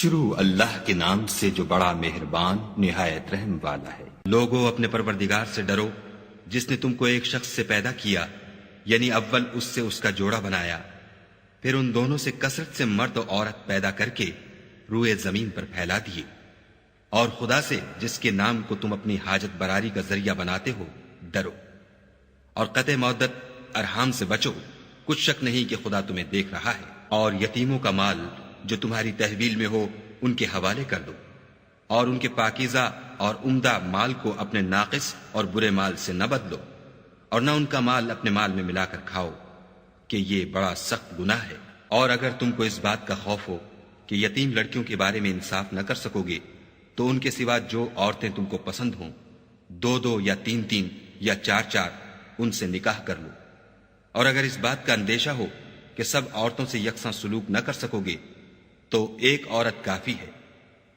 شروع اللہ کے نام سے جو بڑا مہربان نہایت رحم والا ہے۔ لوگوں اپنے پروردگار سے ڈرو جس نے تم کو ایک شخص سے پیدا کیا، یعنی اول اس سے اس کا جوڑا بنایا، پھر ان دونوں سے کثرت سے مرد و عورت پیدا کر کے روئے زمین پر پھیلا دیے، اور خدا سے جس کے نام کو تم اپنی حاجت براری کا ذریعہ بناتے ہو ڈرو، اور قطع مودت ارحام سے بچو، کچھ شک نہیں کہ خدا تمہیں دیکھ رہا ہے۔ اور یتیموں کا مال جو تمہاری تحویل میں ہو ان کے حوالے کر دو، اور ان کے پاکیزہ اور عمدہ مال کو اپنے ناقص اور برے مال سے نہ بدلو، اور نہ ان کا مال اپنے مال میں ملا کر کھاؤ کہ یہ بڑا سخت گناہ ہے۔ اور اگر تم کو اس بات کا خوف ہو کہ یتیم لڑکیوں کے بارے میں انصاف نہ کر سکو گے تو ان کے سوا جو عورتیں تم کو پسند ہوں، 2 یا 3 یا 4 ان سے نکاح کر لو۔ اور اگر اس بات کا اندیشہ ہو کہ سب عورتوں سے یکساں سلوک نہ کر سکو گے تو ایک عورت کافی ہے،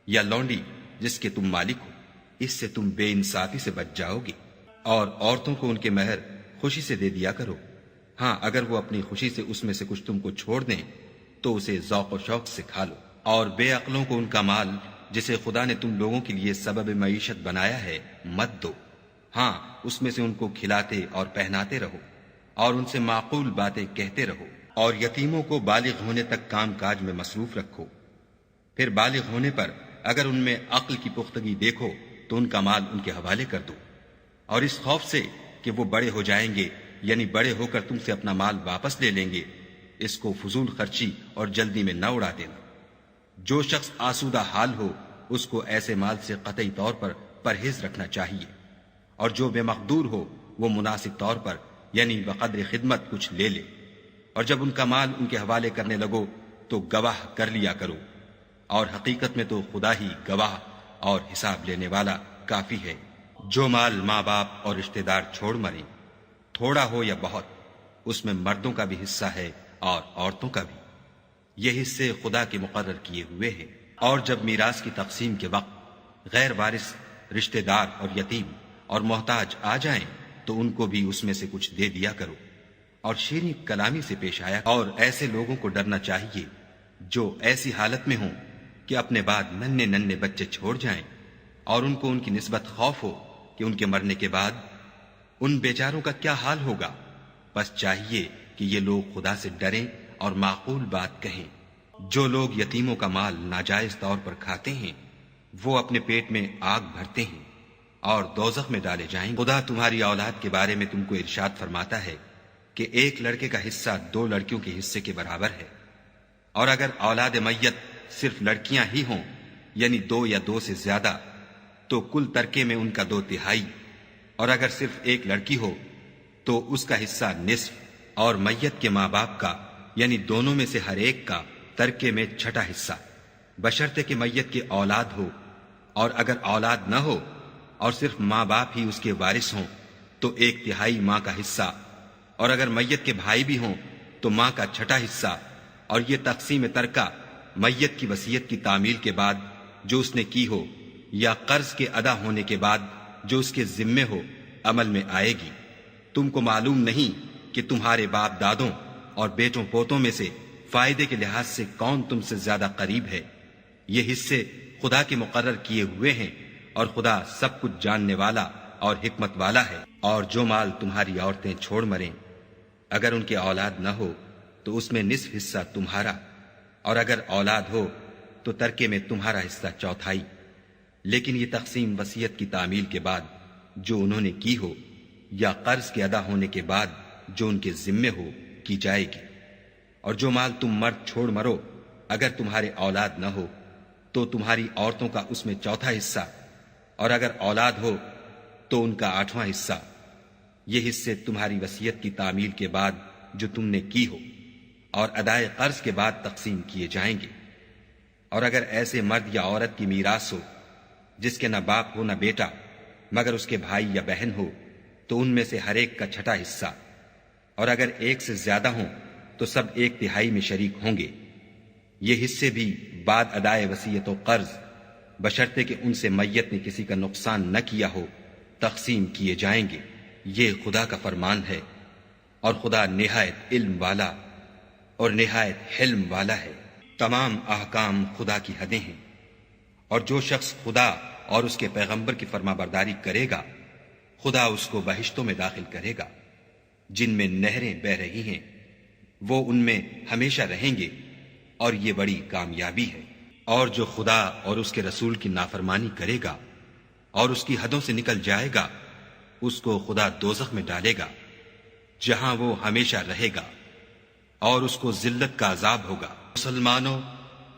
یا لونڈی جس کے تم مالک ہو، اس سے تم بے انصافی سے بچ جاؤ گے۔ اور عورتوں کو ان کے مہر خوشی سے دے دیا کرو، ہاں اگر وہ اپنی خوشی سے اس میں سے کچھ تم کو چھوڑ دیں تو اسے ذوق و شوق سے کھا لو۔ اور بے عقلوں کو ان کا مال جسے خدا نے تم لوگوں کے لیے سبب معیشت بنایا ہے مت دو، ہاں اس میں سے ان کو کھلاتے اور پہناتے رہو، اور ان سے معقول باتیں کہتے رہو۔ اور یتیموں کو بالغ ہونے تک کام کاج میں مصروف رکھو، پھر بالغ ہونے پر اگر ان میں عقل کی پختگی دیکھو تو ان کا مال ان کے حوالے کر دو، اور اس خوف سے کہ وہ بڑے ہو جائیں گے، یعنی بڑے ہو کر تم سے اپنا مال واپس لے لیں گے، اس کو فضول خرچی اور جلدی میں نہ اڑا دینا۔ جو شخص آسودہ حال ہو اس کو ایسے مال سے قطعی طور پر پرہیز رکھنا چاہیے، اور جو بے مقدور ہو وہ مناسب طور پر یعنی بقدر خدمت کچھ لے لے۔ اور جب ان کا مال ان کے حوالے کرنے لگو تو گواہ کر لیا کرو، اور حقیقت میں تو خدا ہی گواہ اور حساب لینے والا کافی ہے۔ جو مال ماں باپ اور رشتہ دار چھوڑ مریں، تھوڑا ہو یا بہت، اس میں مردوں کا بھی حصہ ہے اور عورتوں کا بھی، یہ حصے خدا کے مقرر کیے ہوئے ہیں۔ اور جب میراث کی تقسیم کے وقت غیر وارث رشتہ دار اور یتیم اور محتاج آ جائیں تو ان کو بھی اس میں سے کچھ دے دیا کرو، اور شیریں کلامی سے پیش آیا۔ اور ایسے لوگوں کو ڈرنا چاہیے جو ایسی حالت میں ہوں کہ اپنے بعد ننھے بچے چھوڑ جائیں، اور ان کو ان کی نسبت خوف ہو کہ ان کے مرنے کے بعد ان بیچاروں کا کیا حال ہوگا۔ بس چاہیے کہ یہ لوگ خدا سے ڈریں اور معقول بات کہیں۔ جو لوگ یتیموں کا مال ناجائز طور پر کھاتے ہیں وہ اپنے پیٹ میں آگ بھرتے ہیں اور دوزخ میں ڈالے جائیں گے۔ خدا تمہاری اولاد کے بارے میں تم کو ارشاد فرماتا ہے کہ ایک لڑکے کا حصہ 2 لڑکیوں کے حصے کے برابر ہے، اور اگر اولاد میت صرف لڑکیاں ہی ہوں یعنی 2 یا 2 سے زیادہ تو کل ترکے میں ان کا 2/3، اور اگر صرف ایک لڑکی ہو تو اس کا حصہ نصف، اور میت کے ماں باپ کا یعنی دونوں میں سے ہر ایک کا ترکے میں 6واں حصہ، بشرطے کہ میت کے اولاد ہو۔ اور اگر اولاد نہ ہو اور صرف ماں باپ ہی اس کے وارث ہوں تو 1/3 ماں کا حصہ، اور اگر میت کے بھائی بھی ہوں تو ماں کا 6واں حصہ۔ اور یہ تقسیم ترکہ میت کی وصیت کی تعمیل کے بعد جو اس نے کی ہو یا قرض کے ادا ہونے کے بعد جو اس کے ذمے ہو عمل میں آئے گی۔ تم کو معلوم نہیں کہ تمہارے باپ دادوں اور بیٹوں پوتوں میں سے فائدے کے لحاظ سے کون تم سے زیادہ قریب ہے۔ یہ حصے خدا کے مقرر کیے ہوئے ہیں، اور خدا سب کچھ جاننے والا اور حکمت والا ہے۔ اور جو مال تمہاری عورتیں چھوڑ مریں، اگر ان کے اولاد نہ ہو تو اس میں نصف حصہ تمہارا، اور اگر اولاد ہو تو ترکے میں تمہارا حصہ 1/4۔ لیکن یہ تقسیم وصیت کی تعمیل کے بعد جو انہوں نے کی ہو یا قرض کے ادا ہونے کے بعد جو ان کے ذمے ہو کی جائے گی۔ اور جو مال تم مرد چھوڑ مرو اگر تمہارے اولاد نہ ہو تو تمہاری عورتوں کا اس میں 1/4 حصہ، اور اگر اولاد ہو تو ان کا 8واں حصہ۔ یہ حصے تمہاری وصیت کی تعمیل کے بعد جو تم نے کی ہو اور ادائے قرض کے بعد تقسیم کیے جائیں گے۔ اور اگر ایسے مرد یا عورت کی میراث ہو جس کے نہ باپ ہو نہ بیٹا مگر اس کے بھائی یا بہن ہو تو ان میں سے ہر ایک کا 6واں حصہ، اور اگر ایک سے زیادہ ہوں تو سب 1/3 میں شریک ہوں گے۔ یہ حصے بھی بعد ادائے وصیت و قرض بشرطے کہ ان سے میت نے کسی کا نقصان نہ کیا ہو تقسیم کیے جائیں گے۔ یہ خدا کا فرمان ہے، اور خدا نہایت علم والا اور نہایت حلم والا ہے۔ تمام احکام خدا کی حدیں ہیں، اور جو شخص خدا اور اس کے پیغمبر کی فرما برداری کرے گا خدا اس کو بہشتوں میں داخل کرے گا جن میں نہریں بہ رہی ہیں، وہ ان میں ہمیشہ رہیں گے، اور یہ بڑی کامیابی ہے۔ اور جو خدا اور اس کے رسول کی نافرمانی کرے گا اور اس کی حدوں سے نکل جائے گا اس کو خدا دوزخ میں ڈالے گا جہاں وہ ہمیشہ رہے گا، اور اس کو ذلت کا عذاب ہوگا۔ مسلمانوں،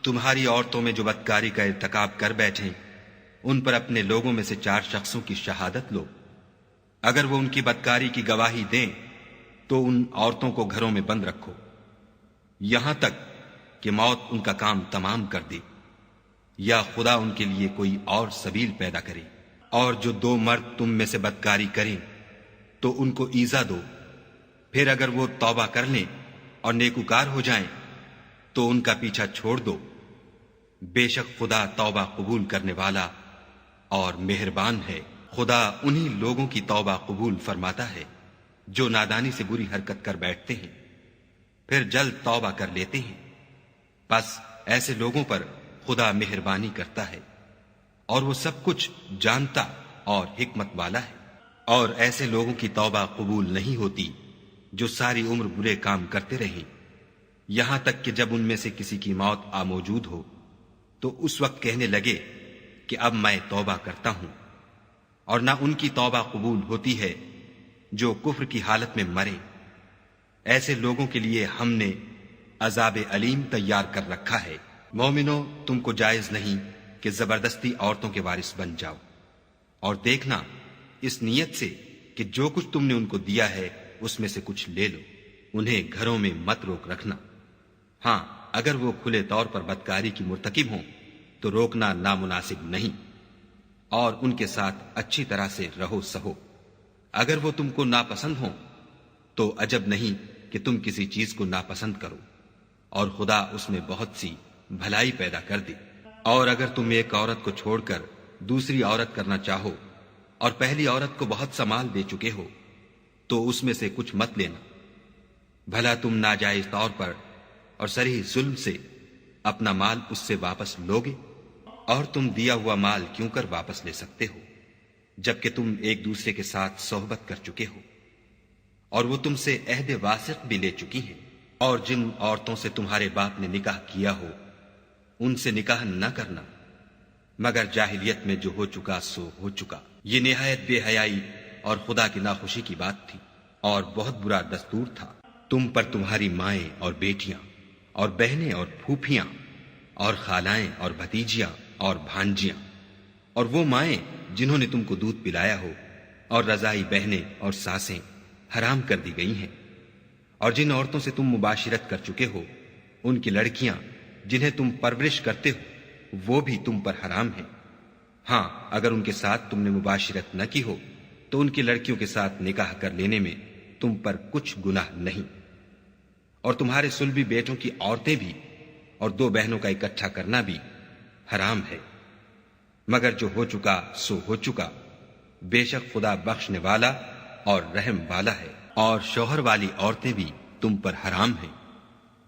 تمہاری عورتوں میں جو بدکاری کا ارتکاب کر بیٹھیں ان پر اپنے لوگوں میں سے 4 شخصوں کی شہادت لو۔ اگر وہ ان کی بدکاری کی گواہی دیں تو ان عورتوں کو گھروں میں بند رکھو یہاں تک کہ موت ان کا کام تمام کر دے یا خدا ان کے لیے کوئی اور سبیل پیدا کرے۔ اور جو 2 مرد تم میں سے بدکاری کریں تو ان کو ایذا دو، پھر اگر وہ توبہ کر لیں اور نیکوکار ہو جائیں تو ان کا پیچھا چھوڑ دو، بے شک خدا توبہ قبول کرنے والا اور مہربان ہے۔ خدا انہی لوگوں کی توبہ قبول فرماتا ہے جو نادانی سے بری حرکت کر بیٹھتے ہیں پھر جلد توبہ کر لیتے ہیں، پس ایسے لوگوں پر خدا مہربانی کرتا ہے اور وہ سب کچھ جانتا اور حکمت والا ہے۔ اور ایسے لوگوں کی توبہ قبول نہیں ہوتی جو ساری عمر برے کام کرتے رہیں یہاں تک کہ جب ان میں سے کسی کی موت آ موجود ہو تو اس وقت کہنے لگے کہ اب میں توبہ کرتا ہوں، اور نہ ان کی توبہ قبول ہوتی ہے جو کفر کی حالت میں مرے۔ ایسے لوگوں کے لیے ہم نے عذاب علیم تیار کر رکھا ہے۔ مومنو، تم کو جائز نہیں کہ زبردستی عورتوں کے وارث بن جاؤ، اور دیکھنا اس نیت سے کہ جو کچھ تم نے ان کو دیا ہے اس میں سے کچھ لے لو، انہیں گھروں میں مت روک رکھنا۔ ہاں، اگر وہ کھلے طور پر بدکاری کی مرتکب ہوں تو روکنا نامناسب نہیں، اور ان کے ساتھ اچھی طرح سے رہو سہو۔ اگر وہ تم کو ناپسند ہوں تو عجب نہیں کہ تم کسی چیز کو ناپسند کرو، اور خدا اس میں بہت سی بھلائی پیدا کر دے۔ اور اگر تم ایک عورت کو چھوڑ کر دوسری عورت کرنا چاہو اور پہلی عورت کو بہت سا مال دے چکے ہو تو اس میں سے کچھ مت لینا، بھلا تم ناجائز طور پر اور صریح ظلم سے اپنا مال اس سے واپس لوگے؟ اور تم دیا ہوا مال کیوں کر واپس لے سکتے ہو جبکہ تم ایک دوسرے کے ساتھ صحبت کر چکے ہو اور وہ تم سے عہد واسق بھی لے چکی ہیں۔ اور جن عورتوں سے تمہارے باپ نے نکاح کیا ہو ان سے نکاح نہ کرنا مگر جاہلیت میں جو ہو چکا سو ہو چکا۔ یہ نہایت بے حیائی اور خدا کی ناخوشی کی بات تھی اور بہت برا دستور تھا۔ تم پر تمہاری مائیں اور بیٹیاں اور بہنیں اور پھوپھیاں اور خالائیں اور بھتیجیاں اور بھانجیاں اور وہ مائیں جنہوں نے تم کو دودھ پلایا ہو اور رضائی بہنیں اور ساسیں حرام کر دی گئی ہیں۔ اور جن عورتوں سے تم مباشرت کر چکے ہو ان کی لڑکیاں جنہیں تم پرورش کرتے ہو وہ بھی تم پر حرام ہیں۔ ہاں، اگر ان کے ساتھ تم نے مباشرت نہ کی ہو تو ان کی لڑکیوں کے ساتھ نکاح کر لینے میں تم پر کچھ گناہ نہیں۔ اور تمہارے صلبی بیٹوں کی عورتیں بھی اور 2 بہنوں کا اکٹھا کرنا بھی حرام ہے، مگر جو ہو چکا سو ہو چکا، بے شک خدا بخشنے والا اور رحم والا ہے۔ اور شوہر والی عورتیں بھی تم پر حرام ہیں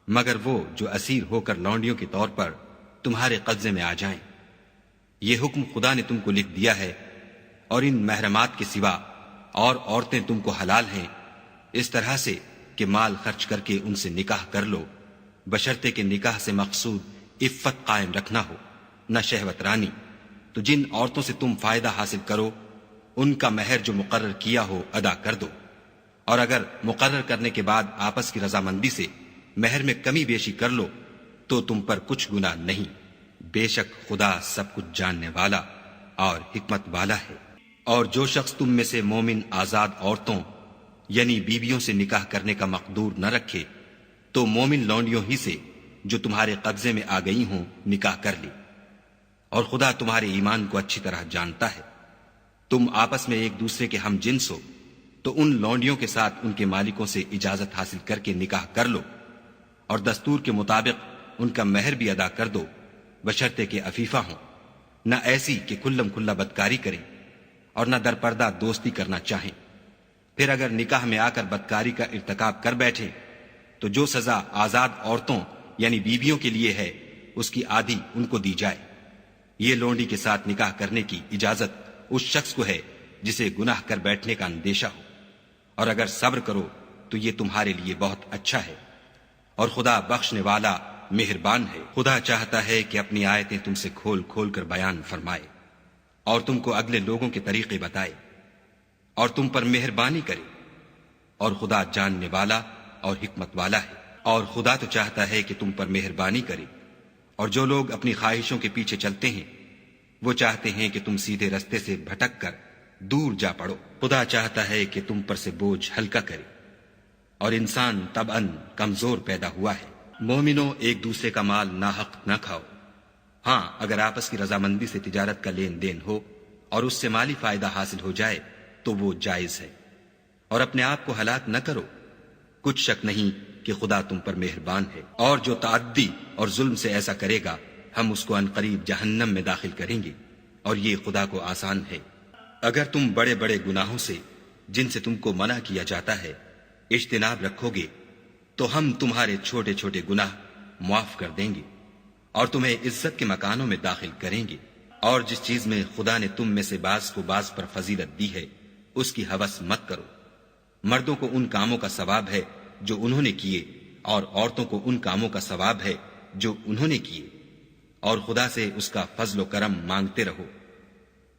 مگر وہ جو اسیر ہو کر لونڈیوں کے طور پر تمہارے قبضے میں آ جائیں۔ یہ حکم خدا نے تم کو لکھ دیا ہے، اور ان محرمات کے سوا اور عورتیں تم کو حلال ہیں اس طرح سے کہ مال خرچ کر کے ان سے نکاح کر لو، بشرطے کہ نکاح سے مقصود عفت قائم رکھنا ہو، نہ شہوت رانی۔ تو جن عورتوں سے تم فائدہ حاصل کرو ان کا مہر جو مقرر کیا ہو ادا کر دو، اور اگر مقرر کرنے کے بعد آپس کی رضامندی سے مہر میں کمی بیشی کر لو تو تم پر کچھ گناہ نہیں، بے شک خدا سب کچھ جاننے والا اور حکمت والا ہے۔ اور جو شخص تم میں سے مومن آزاد عورتوں یعنی بیویوں سے نکاح کرنے کا مقدور نہ رکھے تو مومن لونڈیوں ہی سے جو تمہارے قبضے میں آ گئی ہوں نکاح کر لی، اور خدا تمہارے ایمان کو اچھی طرح جانتا ہے۔ تم آپس میں ایک دوسرے کے ہم جنس ہو تو ان لونڈیوں کے ساتھ ان کے مالکوں سے اجازت حاصل کر کے نکاح کر لو، اور دستور کے مطابق ان کا مہر بھی ادا کر دو، بشرطے کہ عفیفہ ہوں، نہ ایسی کہ کھلم کھلا بدکاری کریں اور نہ درپردہ دوستی کرنا چاہیں۔ پھر اگر نکاح میں آ کر بدکاری کا ارتکاب کر بیٹھے تو جو سزا آزاد عورتوں یعنی بیویوں کے لیے ہے اس کی آدھی ان کو دی جائے۔ یہ لونڈی کے ساتھ نکاح کرنے کی اجازت اس شخص کو ہے جسے گناہ کر بیٹھنے کا اندیشہ ہو، اور اگر صبر کرو تو یہ تمہارے لیے بہت اچھا ہے، اور خدا بخشنے والا مہربان ہے۔ خدا چاہتا ہے کہ اپنی آیتیں تم سے کھول کھول کر بیان فرمائے، اور تم کو اگلے لوگوں کے طریقے بتائے، اور تم پر مہربانی کرے، اور خدا جاننے والا اور حکمت والا ہے۔ اور خدا تو چاہتا ہے کہ تم پر مہربانی کرے، اور جو لوگ اپنی خواہشوں کے پیچھے چلتے ہیں وہ چاہتے ہیں کہ تم سیدھے رستے سے بھٹک کر دور جا پڑو۔ خدا چاہتا ہے کہ تم پر سے بوجھ ہلکا کرے، اور انسان طبعاً کمزور پیدا ہوا ہے۔ مومنوں، ایک دوسرے کا مال ناحق نہ کھاؤ۔ ہاں، اگر آپس کی رضامندی سے تجارت کا لین دین ہو اور اس سے مالی فائدہ حاصل ہو جائے تو وہ جائز ہے، اور اپنے آپ کو ہلاک نہ کرو، کچھ شک نہیں کہ خدا تم پر مہربان ہے۔ اور جو تعدی اور ظلم سے ایسا کرے گا ہم اس کو عنقریب جہنم میں داخل کریں گے، اور یہ خدا کو آسان ہے۔ اگر تم بڑے بڑے گناہوں سے جن سے تم کو منع کیا جاتا ہے اجتناب رکھو گے تو ہم تمہارے چھوٹے چھوٹے گناہ معاف کر دیں گے، اور تمہیں عزت کے مکانوں میں داخل کریں گے۔ اور جس چیز میں خدا نے تم میں سے بعض کو بعض پر فضیلت دی ہے اس کی ہوس مت کرو۔ مردوں کو ان کاموں کا ثواب ہے جو انہوں نے کیے، اور عورتوں کو ان کاموں کا ثواب ہے جو انہوں نے کیے، اور خدا سے اس کا فضل و کرم مانگتے رہو۔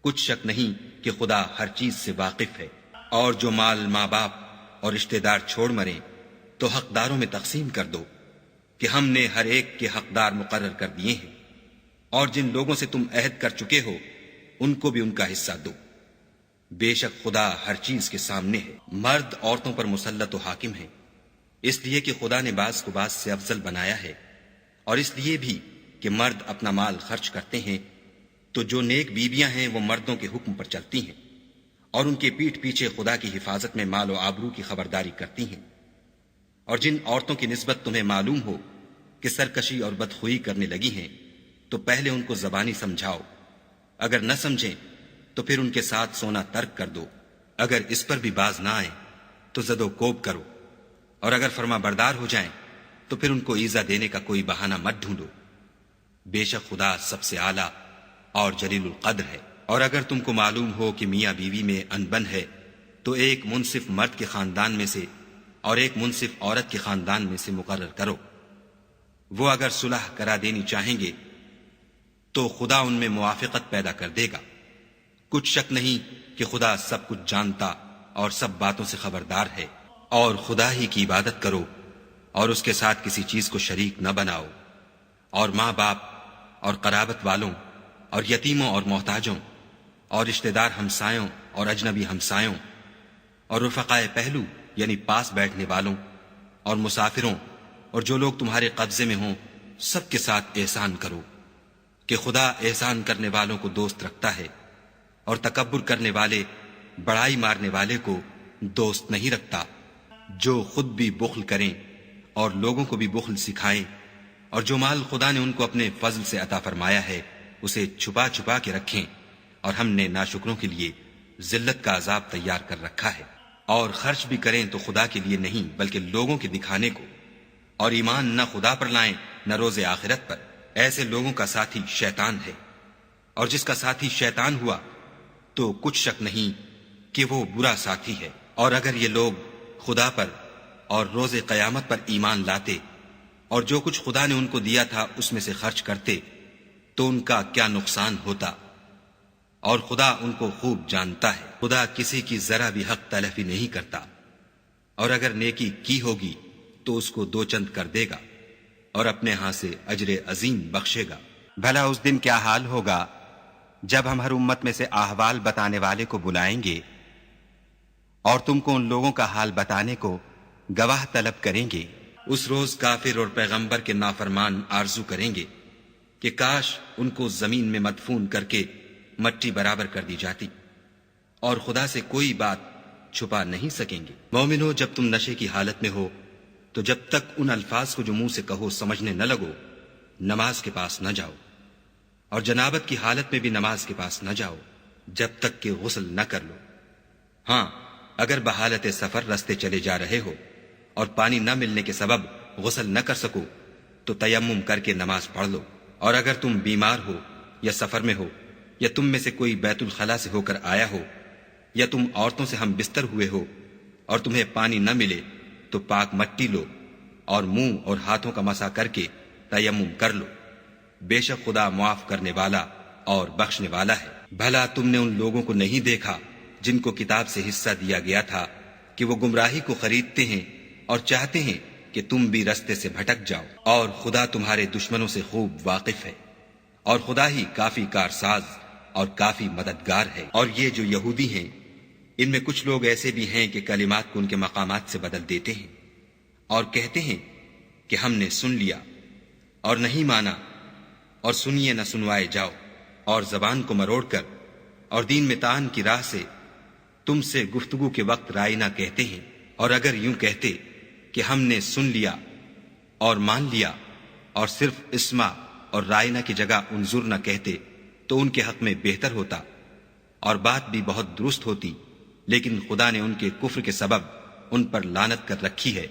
کچھ شک نہیں کہ خدا ہر چیز سے واقف ہے۔ اور جو مال ماں باپ اور رشتہ دار چھوڑ مریں تو حقداروں میں تقسیم کر دو کہ ہم نے ہر ایک کے حقدار مقرر کر دیے ہیں، اور جن لوگوں سے تم عہد کر چکے ہو ان کو بھی ان کا حصہ دو۔ بے شک خدا ہر چیز کے سامنے ہے۔ مرد عورتوں پر مسلط و حاکم ہیں، اس لیے کہ خدا نے بعض کو بعض سے افضل بنایا ہے، اور اس لیے بھی کہ مرد اپنا مال خرچ کرتے ہیں تو جو نیک بیویاں ہیں وہ مردوں کے حکم پر چلتی ہیں، اور ان کے پیٹھ پیچھے خدا کی حفاظت میں مال و آبرو کی خبرداری کرتی ہیں۔ اور جن عورتوں کی نسبت تمہیں معلوم ہو کہ سرکشی اور بدخوئی کرنے لگی ہیں تو پہلے ان کو زبانی سمجھاؤ، اگر نہ سمجھیں تو پھر ان کے ساتھ سونا ترک کر دو۔ اگر اس پر بھی باز نہ آئیں تو زد و کوب کرو، اور اگر فرما بردار ہو جائیں تو پھر ان کو ایذا دینے کا کوئی بہانہ مت ڈھونڈو۔ بے شک خدا سب سے اعلیٰ اور جلیل القدر ہے۔ اور اگر تم کو معلوم ہو کہ میاں بیوی میں انبن ہے تو ایک منصف مرد کے خاندان میں سے اور ایک منصف عورت کے خاندان میں سے مقرر کرو۔ وہ اگر صلح کرا دینی چاہیں گے تو خدا ان میں موافقت پیدا کر دے گا۔ کچھ شک نہیں کہ خدا سب کچھ جانتا اور سب باتوں سے خبردار ہے۔ اور خدا ہی کی عبادت کرو اور اس کے ساتھ کسی چیز کو شریک نہ بناؤ، اور ماں باپ اور قرابت والوں اور یتیموں اور محتاجوں اور رشتہ دار ہمسایوں اور اجنبی ہمسایوں اور رفقائے پہلو یعنی پاس بیٹھنے والوں اور مسافروں اور جو لوگ تمہارے قبضے میں ہوں سب کے ساتھ احسان کرو، کہ خدا احسان کرنے والوں کو دوست رکھتا ہے، اور تکبر کرنے والے بڑائی مارنے والے کو دوست نہیں رکھتا۔ جو خود بھی بخل کریں اور لوگوں کو بھی بخل سکھائیں، اور جو مال خدا نے ان کو اپنے فضل سے عطا فرمایا ہے اسے چھپا چھپا کے رکھیں، اور ہم نے ناشکروں کے لیے ذلت کا عذاب تیار کر رکھا ہے۔ اور خرچ بھی کریں تو خدا کے لیے نہیں بلکہ لوگوں کے دکھانے کو، اور ایمان نہ خدا پر لائیں نہ روز آخرت پر۔ ایسے لوگوں کا ساتھی شیطان ہے، اور جس کا ساتھی شیطان ہوا تو کچھ شک نہیں کہ وہ برا ساتھی ہے۔ اور اگر یہ لوگ خدا پر اور روز قیامت پر ایمان لاتے اور جو کچھ خدا نے ان کو دیا تھا اس میں سے خرچ کرتے تو ان کا کیا نقصان ہوتا، اور خدا ان کو خوب جانتا ہے۔ خدا کسی کی ذرا بھی حق تلفی نہیں کرتا، اور اگر نیکی کی ہوگی تو اس کو دو چند کر دے گا اور اپنے ہاں سے اجر عظیم بخشے گا۔ بھلا اس دن کیا حال ہوگا جب ہم ہر امت میں سے احوال بتانے والے کو بلائیں گے اور تم کو ان لوگوں کا حال بتانے کو گواہ طلب کریں گے۔ اس روز کافر اور پیغمبر کے نافرمان آرزو کریں گے کہ کاش ان کو زمین میں مدفون کر کے مٹی برابر کر دی جاتی، اور خدا سے کوئی بات چھپا نہیں سکیں گے۔ مومنو، جب تم نشے کی حالت میں ہو تو جب تک ان الفاظ کو جو منہ سے کہو سمجھنے نہ لگو نماز کے پاس نہ جاؤ، اور جنابت کی حالت میں بھی نماز کے پاس نہ جاؤ جب تک کہ غسل نہ کر لو۔ ہاں، اگر بحالت سفر رستے چلے جا رہے ہو اور پانی نہ ملنے کے سبب غسل نہ کر سکو تو تیمم کر کے نماز پڑھ لو، اور اگر تم بیمار ہو یا سفر میں ہو، یا تم میں سے کوئی بیت الخلا سے ہو کر آیا ہو، یا تم عورتوں سے ہم بستر ہوئے ہو اور تمہیں پانی نہ ملے، تو پاک مٹی لو اور منہ اور ہاتھوں کا مسح کر کے تیمم کر لو، بے شک خدا معاف کرنے والا اور بخشنے والا ہے۔ بھلا تم نے ان لوگوں کو نہیں دیکھا جن کو کتاب سے حصہ دیا گیا تھا کہ وہ گمراہی کو خریدتے ہیں اور چاہتے ہیں کہ تم بھی رستے سے بھٹک جاؤ، اور خدا تمہارے دشمنوں سے خوب واقف ہے، اور خدا ہی کافی کارساز اور کافی مددگار ہے۔ اور یہ جو یہودی ہیں، ان میں کچھ لوگ ایسے بھی ہیں کہ کلمات کو ان کے مقامات سے بدل دیتے ہیں اور کہتے ہیں کہ ہم نے سن لیا اور نہیں مانا، اور سنیے نہ سنوائے جاؤ، اور زبان کو مروڑ کر اور دین میں طعن کی راہ سے تم سے گفتگو کے وقت رائے نہ کہتے ہیں، اور اگر یوں کہتے کہ ہم نے سن لیا اور مان لیا اور صرف اسمع اور رائنا کی جگہ انظر نہ کہتے تو ان کے حق میں بہتر ہوتا اور بات بھی بہت درست ہوتی، لیکن خدا نے ان کے کفر کے سبب ان پر لعنت کر رکھی ہے،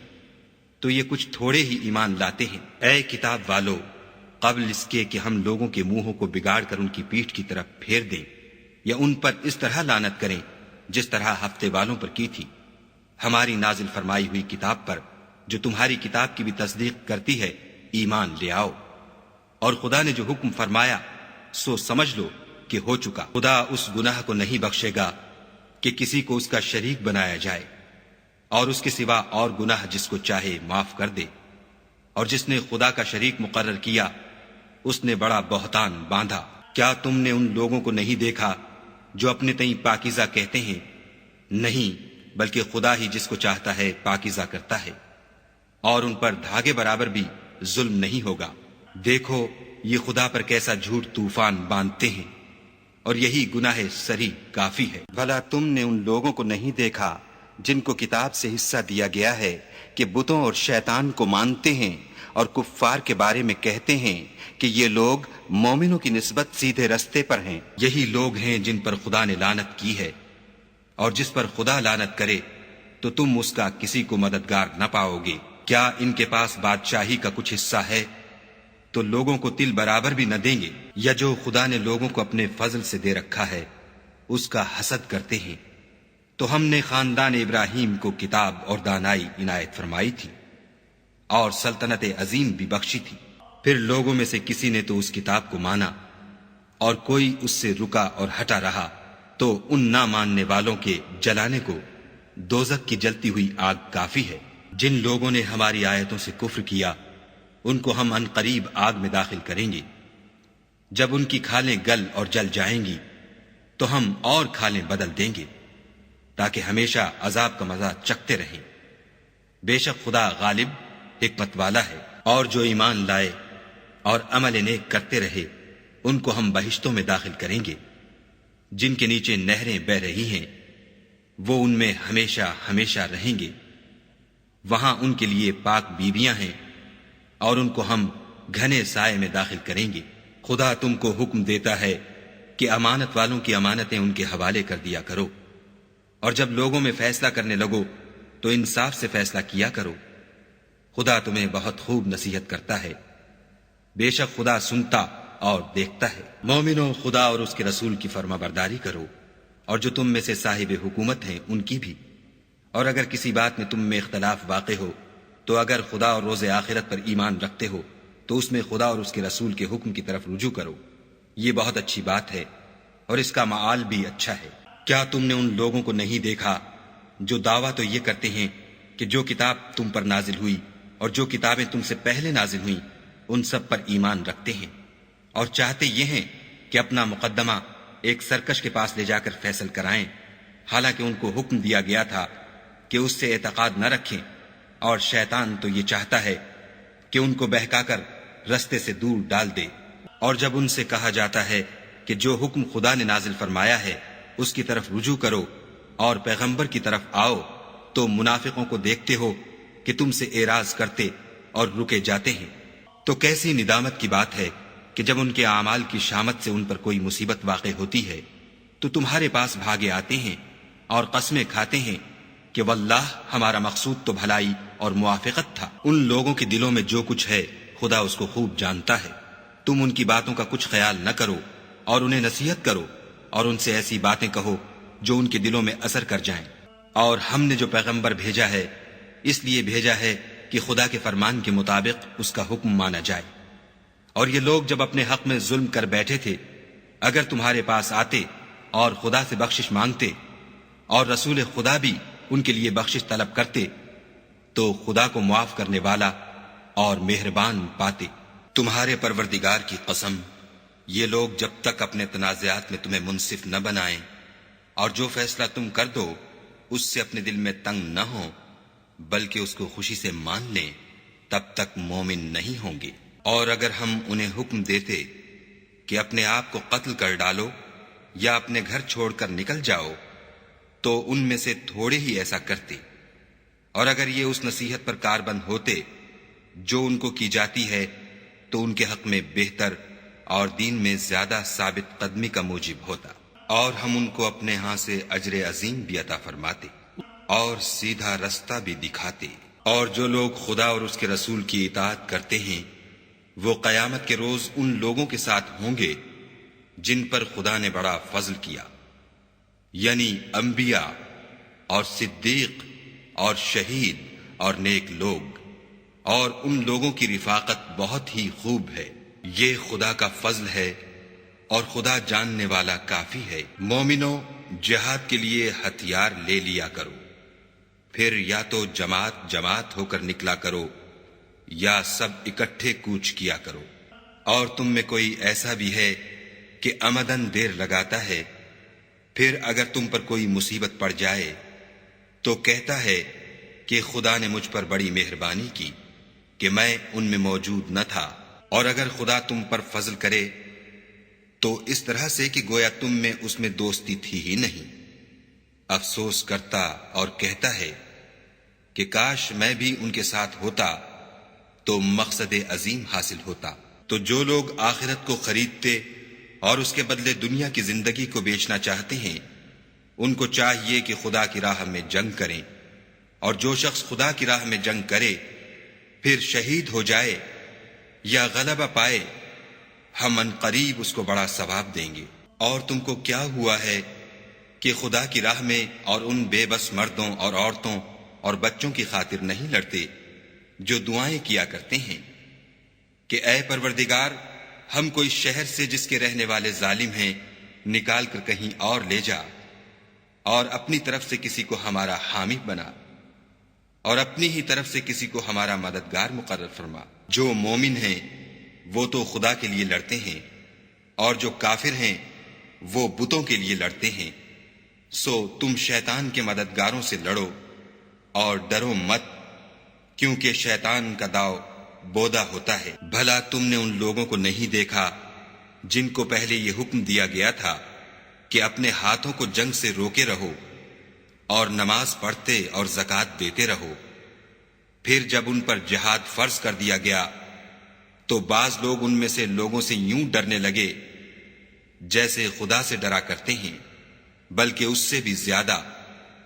تو یہ کچھ تھوڑے ہی ایمان لاتے ہیں۔ اے کتاب والو، قبل اس کے کہ ہم لوگوں کے منہوں کو بگاڑ کر ان کی پیٹھ کی طرف پھیر دیں یا ان پر اس طرح لعنت کریں جس طرح ہفتے والوں پر کی تھی، ہماری نازل فرمائی ہوئی کتاب پر جو تمہاری کتاب کی بھی تصدیق کرتی ہے ایمان لے آؤ، اور خدا نے جو حکم فرمایا سو سمجھ لو کہ ہو چکا۔ خدا اس گناہ کو نہیں بخشے گا کہ کسی کو اس کا شریک بنایا جائے، اور اس کے سوا اور گناہ جس کو چاہے معاف کر دے، اور جس نے خدا کا شریک مقرر کیا اس نے بڑا بہتان باندھا۔ کیا تم نے ان لوگوں کو نہیں دیکھا جو اپنے تئیں پاکیزہ کہتے ہیں؟ نہیں، بلکہ خدا ہی جس کو چاہتا ہے پاکیزہ کرتا ہے، اور ان پر دھاگے برابر بھی ظلم نہیں ہوگا۔ دیکھو یہ خدا پر کیسا جھوٹ طوفان باندھتے ہیں، اور یہی گناہ سری کافی ہے۔ بھلا تم نے ان لوگوں کو نہیں دیکھا جن کو کتاب سے حصہ دیا گیا ہے کہ بتوں اور شیطان کو مانتے ہیں اور کفار کے بارے میں کہتے ہیں کہ یہ لوگ مومنوں کی نسبت سیدھے رستے پر ہیں؟ یہی لوگ ہیں جن پر خدا نے لعنت کی ہے، اور جس پر خدا لعنت کرے تو تم اس کا کسی کو مددگار نہ پاؤ گے۔ کیا ان کے پاس بادشاہی کا کچھ حصہ ہے تو لوگوں کو تل برابر بھی نہ دیں گے، یا جو خدا نے لوگوں کو اپنے فضل سے دے رکھا ہے اس کا حسد کرتے ہیں؟ تو ہم نے خاندان ابراہیم کو کتاب اور دانائی عنایت فرمائی تھی اور سلطنت عظیم بھی بخشی تھی، پھر لوگوں میں سے کسی نے تو اس کتاب کو مانا اور کوئی اس سے رکا اور ہٹا رہا، تو ان نہ ماننے والوں کے جلانے کو دوزخ کی جلتی ہوئی آگ کافی ہے۔ جن لوگوں نے ہماری آیتوں سے کفر کیا ان کو ہم ان قریب آگ میں داخل کریں گے، جب ان کی کھالیں گل اور جل جائیں گی تو ہم اور کھالیں بدل دیں گے تاکہ ہمیشہ عذاب کا مزہ چکھتے رہیں۔ بے شک خدا غالب حکمت والا ہے۔ اور جو ایمان لائے اور عمل نیک کرتے رہے ان کو ہم بہشتوں میں داخل کریں گے جن کے نیچے نہریں بہ رہی ہیں، وہ ان میں ہمیشہ ہمیشہ رہیں گے، وہاں ان کے لیے پاک بیویاں ہیں، اور ان کو ہم گھنے سائے میں داخل کریں گے۔ خدا تم کو حکم دیتا ہے کہ امانت والوں کی امانتیں ان کے حوالے کر دیا کرو، اور جب لوگوں میں فیصلہ کرنے لگو تو انصاف سے فیصلہ کیا کرو، خدا تمہیں بہت خوب نصیحت کرتا ہے، بے شک خدا سنتا اور دیکھتا ہے۔ مومنوں، خدا اور اس کے رسول کی فرما برداری کرو، اور جو تم میں سے صاحب حکومت ہیں ان کی بھی، اور اگر کسی بات میں تم میں اختلاف واقع ہو تو اگر خدا اور روز آخرت پر ایمان رکھتے ہو تو اس میں خدا اور اس کے رسول کے حکم کی طرف رجوع کرو، یہ بہت اچھی بات ہے اور اس کا معال بھی اچھا ہے۔ کیا تم نے ان لوگوں کو نہیں دیکھا جو دعویٰ تو یہ کرتے ہیں کہ جو کتاب تم پر نازل ہوئی اور جو کتابیں تم سے پہلے نازل ہوئیں ان سب پر ایمان رکھتے ہیں، اور چاہتے یہ ہیں کہ اپنا مقدمہ ایک سرکش کے پاس لے جا کر فیصل کرائیں، حالانکہ ان کو حکم دیا گیا تھا کہ اس سے اعتقاد نہ رکھیں، اور شیطان تو یہ چاہتا ہے کہ ان کو بہکا کر رستے سے دور ڈال دے۔ اور جب ان سے کہا جاتا ہے کہ جو حکم خدا نے نازل فرمایا ہے اس کی طرف رجوع کرو اور پیغمبر کی طرف آؤ، تو منافقوں کو دیکھتے ہو کہ تم سے اعراض کرتے اور رکے جاتے ہیں۔ تو کیسی ندامت کی بات ہے کہ جب ان کے اعمال کی شامت سے ان پر کوئی مصیبت واقع ہوتی ہے تو تمہارے پاس بھاگے آتے ہیں اور قسمیں کھاتے ہیں کہ واللہ ہمارا مقصود تو بھلائی اور موافقت تھا۔ ان لوگوں کے دلوں میں جو کچھ ہے خدا اس کو خوب جانتا ہے۔ تم ان کی باتوں کا کچھ خیال نہ کرو اور انہیں نصیحت کرو اور ان سے ایسی باتیں کہو جو ان کے دلوں میں اثر کر جائیں۔ اور ہم نے جو پیغمبر بھیجا ہے اس لیے بھیجا ہے کہ خدا کے فرمان کے مطابق اس کا حکم مانا جائے۔ اور یہ لوگ جب اپنے حق میں ظلم کر بیٹھے تھے، اگر تمہارے پاس آتے اور خدا سے بخشش مانگتے اور رسول خدا بھی ان کے لیے بخشش طلب کرتے تو خدا کو معاف کرنے والا اور مہربان پاتے۔ تمہارے پروردگار کی قسم، یہ لوگ جب تک اپنے تنازعات میں تمہیں منصف نہ بنائیں اور جو فیصلہ تم کر دو اس سے اپنے دل میں تنگ نہ ہوں بلکہ اس کو خوشی سے مان لیں، تب تک مومن نہیں ہوں گے۔ اور اگر ہم انہیں حکم دیتے کہ اپنے آپ کو قتل کر ڈالو یا اپنے گھر چھوڑ کر نکل جاؤ تو ان میں سے تھوڑے ہی ایسا کرتے، اور اگر یہ اس نصیحت پر کاربند ہوتے جو ان کو کی جاتی ہے تو ان کے حق میں بہتر اور دین میں زیادہ ثابت قدمی کا موجب ہوتا، اور ہم ان کو اپنے ہاں سے اجر عظیم بھی عطا فرماتے اور سیدھا رستہ بھی دکھاتے۔ اور جو لوگ خدا اور اس کے رسول کی اطاعت کرتے ہیں وہ قیامت کے روز ان لوگوں کے ساتھ ہوں گے جن پر خدا نے بڑا فضل کیا، یعنی انبیاء اور صدیق اور شہید اور نیک لوگ، اور ان لوگوں کی رفاقت بہت ہی خوب ہے۔ یہ خدا کا فضل ہے اور خدا جاننے والا کافی ہے۔ مومنوں، جہاد کے لیے ہتھیار لے لیا کرو، پھر یا تو جماعت جماعت ہو کر نکلا کرو یا سب اکٹھے کوچ کیا کرو۔ اور تم میں کوئی ایسا بھی ہے کہ عمدن دیر لگاتا ہے، پھر اگر تم پر کوئی مصیبت پڑ جائے تو کہتا ہے کہ خدا نے مجھ پر بڑی مہربانی کی کہ میں ان میں موجود نہ تھا۔ اور اگر خدا تم پر فضل کرے تو اس طرح سے کہ گویا تم میں اس میں دوستی تھی ہی نہیں، افسوس کرتا اور کہتا ہے کہ کاش میں بھی ان کے ساتھ ہوتا تو مقصد عظیم حاصل ہوتا۔ تو جو لوگ آخرت کو خریدتے اور اس کے بدلے دنیا کی زندگی کو بیچنا چاہتے ہیں ان کو چاہیے کہ خدا کی راہ میں جنگ کریں، اور جو شخص خدا کی راہ میں جنگ کرے پھر شہید ہو جائے یا غلبہ پائے ہم ان قریب اس کو بڑا ثواب دیں گے۔ اور تم کو کیا ہوا ہے کہ خدا کی راہ میں اور ان بے بس مردوں اور عورتوں اور بچوں کی خاطر نہیں لڑتے جو دعائیں کیا کرتے ہیں کہ اے پروردگار، ہم کوئی شہر سے جس کے رہنے والے ظالم ہیں نکال کر کہیں اور لے جا، اور اپنی طرف سے کسی کو ہمارا حامی بنا، اور اپنی ہی طرف سے کسی کو ہمارا مددگار مقرر فرما۔ جو مومن ہیں وہ تو خدا کے لیے لڑتے ہیں، اور جو کافر ہیں وہ بتوں کے لیے لڑتے ہیں۔ سو تم شیطان کے مددگاروں سے لڑو اور ڈرو مت، کیونکہ شیطان کا داؤ بودا ہوتا ہے۔ بھلا تم نے ان لوگوں کو نہیں دیکھا جن کو پہلے یہ حکم دیا گیا تھا کہ اپنے ہاتھوں کو جنگ سے روکے رہو اور نماز پڑھتے اور زکوٰۃ دیتے رہو، پھر جب ان پر جہاد فرض کر دیا گیا تو بعض لوگ ان میں سے لوگوں سے یوں ڈرنے لگے جیسے خدا سے ڈرا کرتے ہیں، بلکہ اس سے بھی زیادہ،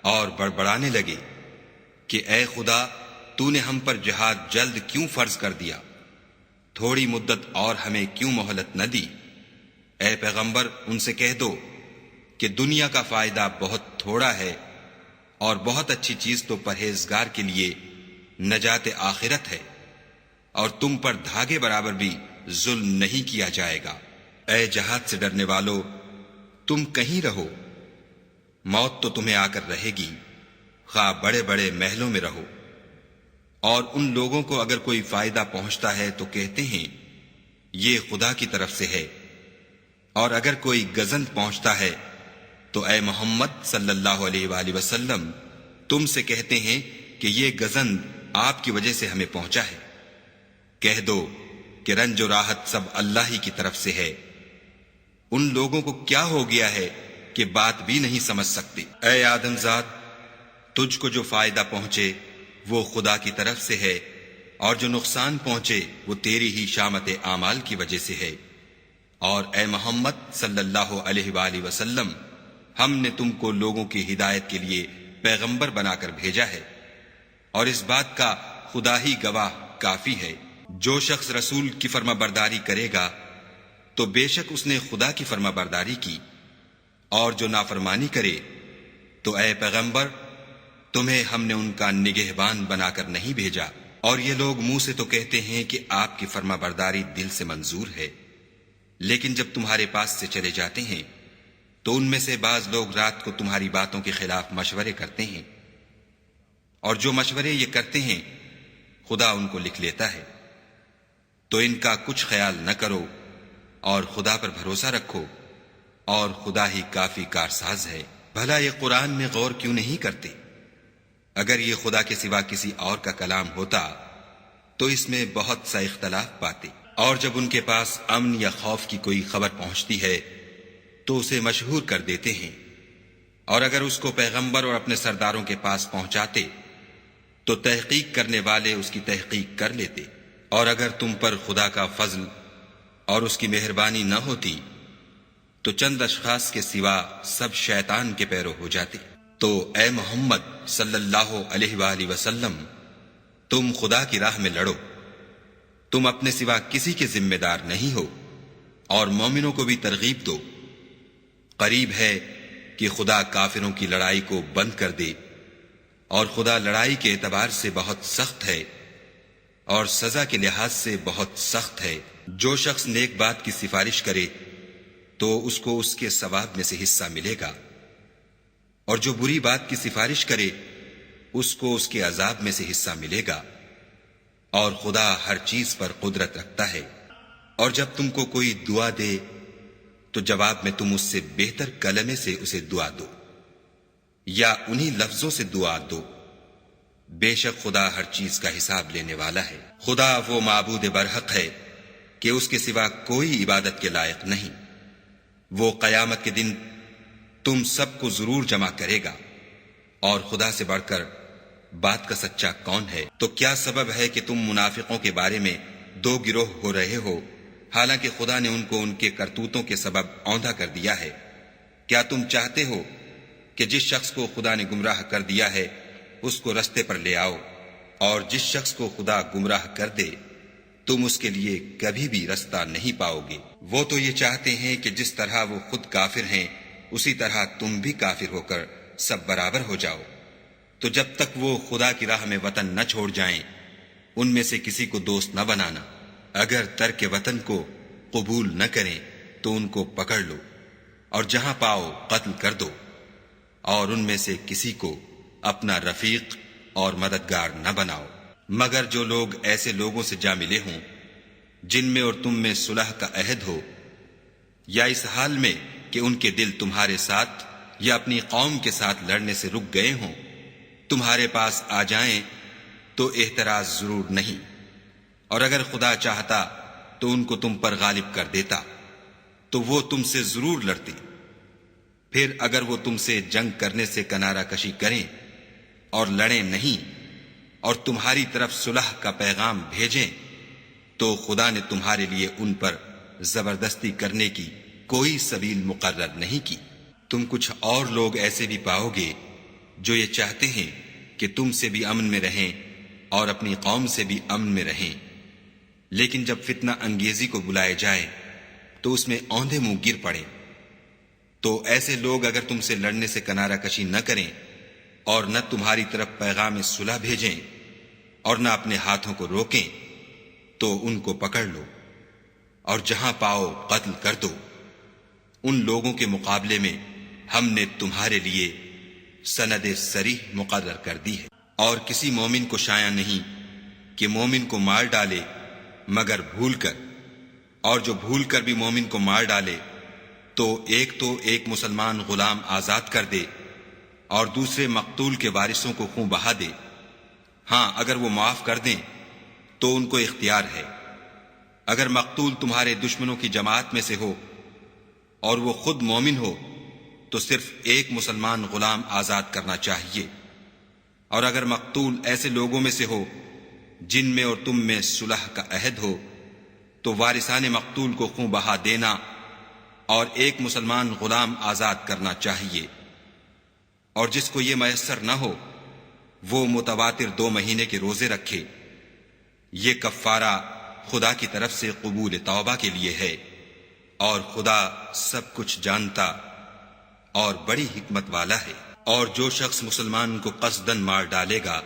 اور بڑبڑانے لگے کہ اے خدا، تو نے ہم پر جہاد جلد کیوں فرض کر دیا؟ تھوڑی مدت اور ہمیں کیوں مہلت نہ دی؟ اے پیغمبر، ان سے کہہ دو کہ دنیا کا فائدہ بہت تھوڑا ہے اور بہت اچھی چیز تو پرہیزگار کے لیے نجات آخرت ہے، اور تم پر دھاگے برابر بھی ظلم نہیں کیا جائے گا۔ اے جہاد سے ڈرنے والو، تم کہیں رہو، موت تو تمہیں آ کر رہے گی، خواہ بڑے بڑے محلوں میں رہو۔ اور ان لوگوں کو اگر کوئی فائدہ پہنچتا ہے تو کہتے ہیں یہ خدا کی طرف سے ہے، اور اگر کوئی گزند پہنچتا ہے تو اے محمد صلی اللہ علیہ وآلہ وسلم تم سے کہتے ہیں کہ یہ گزند آپ کی وجہ سے ہمیں پہنچا ہے۔ کہہ دو کہ رنج و راحت سب اللہ ہی کی طرف سے ہے۔ ان لوگوں کو کیا ہو گیا ہے کہ بات بھی نہیں سمجھ سکتے۔ اے آدم ذات، تجھ کو جو فائدہ پہنچے وہ خدا کی طرف سے ہے، اور جو نقصان پہنچے وہ تیری ہی شامت اعمال کی وجہ سے ہے۔ اور اے محمد صلی اللہ علیہ وآلہ وسلم، ہم نے تم کو لوگوں کی ہدایت کے لیے پیغمبر بنا کر بھیجا ہے، اور اس بات کا خدا ہی گواہ کافی ہے۔ جو شخص رسول کی فرما برداری کرے گا تو بے شک اس نے خدا کی فرما برداری کی، اور جو نافرمانی کرے تو اے پیغمبر تمہیں ہم نے ان کا نگہبان بنا کر نہیں بھیجا۔ اور یہ لوگ منہ سے تو کہتے ہیں کہ آپ کی فرما برداری دل سے منظور ہے، لیکن جب تمہارے پاس سے چلے جاتے ہیں تو ان میں سے بعض لوگ رات کو تمہاری باتوں کے خلاف مشورے کرتے ہیں، اور جو مشورے یہ کرتے ہیں خدا ان کو لکھ لیتا ہے۔ تو ان کا کچھ خیال نہ کرو اور خدا پر بھروسہ رکھو، اور خدا ہی کافی کارساز ہے۔ بھلا یہ قرآن میں غور کیوں نہیں کرتے؟ اگر یہ خدا کے سوا کسی اور کا کلام ہوتا تو اس میں بہت سا اختلاف پاتے۔ اور جب ان کے پاس امن یا خوف کی کوئی خبر پہنچتی ہے تو اسے مشہور کر دیتے ہیں، اور اگر اس کو پیغمبر اور اپنے سرداروں کے پاس پہنچاتے تو تحقیق کرنے والے اس کی تحقیق کر لیتے۔ اور اگر تم پر خدا کا فضل اور اس کی مہربانی نہ ہوتی تو چند اشخاص کے سوا سب شیطان کے پیرو ہو جاتے۔ تو اے محمد صلی اللہ علیہ وآلہ وسلم، تم خدا کی راہ میں لڑو، تم اپنے سوا کسی کے ذمہ دار نہیں ہو، اور مومنوں کو بھی ترغیب دو۔ قریب ہے کہ خدا کافروں کی لڑائی کو بند کر دے، اور خدا لڑائی کے اعتبار سے بہت سخت ہے اور سزا کے لحاظ سے بہت سخت ہے۔ جو شخص نیک بات کی سفارش کرے تو اس کو اس کے ثواب میں سے حصہ ملے گا، اور جو بری بات کی سفارش کرے اس کو اس کے عذاب میں سے حصہ ملے گا، اور خدا ہر چیز پر قدرت رکھتا ہے۔ اور جب تم کو کوئی دعا دے تو جواب میں تم اس سے بہتر کلمے سے اسے دعا دو، یا انہی لفظوں سے دعا دو، بے شک خدا ہر چیز کا حساب لینے والا ہے۔ خدا وہ معبود برحق ہے کہ اس کے سوا کوئی عبادت کے لائق نہیں۔ وہ قیامت کے دن تم سب کو ضرور جمع کرے گا، اور خدا سے بڑھ کر بات کا سچا کون ہے؟ تو کیا سبب ہے کہ تم منافقوں کے بارے میں دو گروہ ہو رہے ہو، حالانکہ خدا نے ان کو ان کے کرتوتوں کے سبب اوندھا کر دیا ہے؟ کیا تم چاہتے ہو کہ جس شخص کو خدا نے گمراہ کر دیا ہے اس کو رستے پر لے آؤ، اور جس شخص کو خدا گمراہ کر دے تم اس کے لیے کبھی بھی رستہ نہیں پاؤ گے۔ وہ تو یہ چاہتے ہیں کہ جس طرح وہ خود کافر ہیں اسی طرح تم بھی کافر ہو کر سب برابر ہو جاؤ۔ تو جب تک وہ خدا کی راہ میں وطن نہ چھوڑ جائیں ان میں سے کسی کو دوست نہ بنانا۔ اگر ترک وطن کو قبول نہ کریں تو ان کو پکڑ لو اور جہاں پاؤ قتل کر دو، اور ان میں سے کسی کو اپنا رفیق اور مددگار نہ بناؤ، مگر جو لوگ ایسے لوگوں سے جا ملے ہوں جن میں اور تم میں صلح کا عہد ہو، یا اس حال میں کہ ان کے دل تمہارے ساتھ یا اپنی قوم کے ساتھ لڑنے سے رک گئے ہوں، تمہارے پاس آ جائیں تو احتراز ضرور نہیں، اور اگر خدا چاہتا تو ان کو تم پر غالب کر دیتا تو وہ تم سے ضرور لڑتے۔ پھر اگر وہ تم سے جنگ کرنے سے کنارہ کشی کریں اور لڑیں نہیں اور تمہاری طرف صلح کا پیغام بھیجیں تو خدا نے تمہارے لیے ان پر زبردستی کرنے کی کوئی سبیل مقرر نہیں کی۔ تم کچھ اور لوگ ایسے بھی پاؤ گے جو یہ چاہتے ہیں کہ تم سے بھی امن میں رہیں اور اپنی قوم سے بھی امن میں رہیں، لیکن جب فتنہ انگیزی کو بلائے جائے تو اس میں اوندھے منہ گر پڑے۔ تو ایسے لوگ اگر تم سے لڑنے سے کنارہ کشی نہ کریں اور نہ تمہاری طرف پیغام صلح بھیجیں اور نہ اپنے ہاتھوں کو روکیں تو ان کو پکڑ لو اور جہاں پاؤ قتل کر دو۔ ان لوگوں کے مقابلے میں ہم نے تمہارے لیے سند صریح مقرر کر دی ہے، اور کسی مومن کو شایع نہیں کہ مومن کو مار ڈالے مگر بھول کر، اور جو بھول کر بھی مومن کو مار ڈالے تو ایک مسلمان غلام آزاد کر دے اور دوسرے مقتول کے وارثوں کو خون بہا دے۔ ہاں اگر وہ معاف کر دیں تو ان کو اختیار ہے۔ اگر مقتول تمہارے دشمنوں کی جماعت میں سے ہو اور وہ خود مومن ہو تو صرف ایک مسلمان غلام آزاد کرنا چاہیے، اور اگر مقتول ایسے لوگوں میں سے ہو جن میں اور تم میں صلح کا عہد ہو تو وارثان مقتول کو خون بہا دینا اور ایک مسلمان غلام آزاد کرنا چاہیے، اور جس کو یہ میسر نہ ہو وہ متواتر 2 مہینے کے روزے رکھے۔ یہ کفارہ خدا کی طرف سے قبول توبہ کے لیے ہے، اور خدا سب کچھ جانتا اور بڑی حکمت والا ہے۔ اور جو شخص مسلمان کو قصدن مار ڈالے گا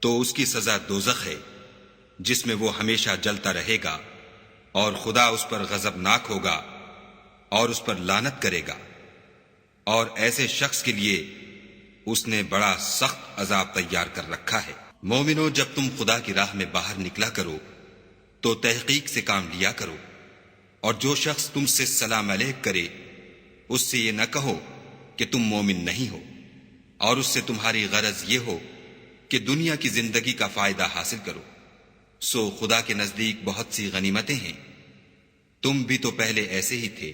تو اس کی سزا دوزخ ہے، جس میں وہ ہمیشہ جلتا رہے گا، اور خدا اس پر غضبناک ہوگا اور اس پر لعنت کرے گا، اور ایسے شخص کے لیے اس نے بڑا سخت عذاب تیار کر رکھا ہے۔ مومنو، جب تم خدا کی راہ میں باہر نکلا کرو تو تحقیق سے کام لیا کرو، اور جو شخص تم سے سلام علیک کرے اس سے یہ نہ کہو کہ تم مومن نہیں ہو، اور اس سے تمہاری غرض یہ ہو کہ دنیا کی زندگی کا فائدہ حاصل کرو۔ سو خدا کے نزدیک بہت سی غنیمتیں ہیں، تم بھی تو پہلے ایسے ہی تھے،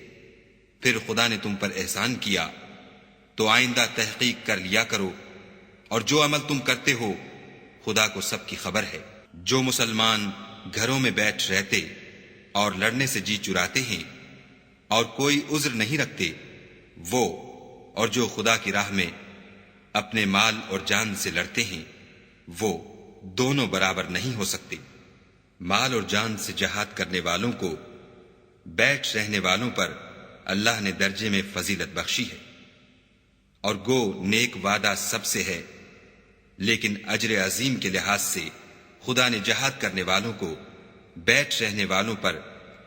پھر خدا نے تم پر احسان کیا، تو آئندہ تحقیق کر لیا کرو، اور جو عمل تم کرتے ہو خدا کو سب کی خبر ہے۔ جو مسلمان گھروں میں بیٹھ رہتے اور لڑنے سے جی چراتے ہیں اور کوئی عذر نہیں رکھتے، وہ اور جو خدا کی راہ میں اپنے مال اور جان سے لڑتے ہیں، وہ دونوں برابر نہیں ہو سکتے۔ مال اور جان سے جہاد کرنے والوں کو بیٹھ رہنے والوں پر اللہ نے درجے میں فضیلت بخشی ہے، اور گو نیک وعدہ سب سے ہے، لیکن اجر عظیم کے لحاظ سے خدا نے جہاد کرنے والوں کو بیٹھ رہنے والوں پر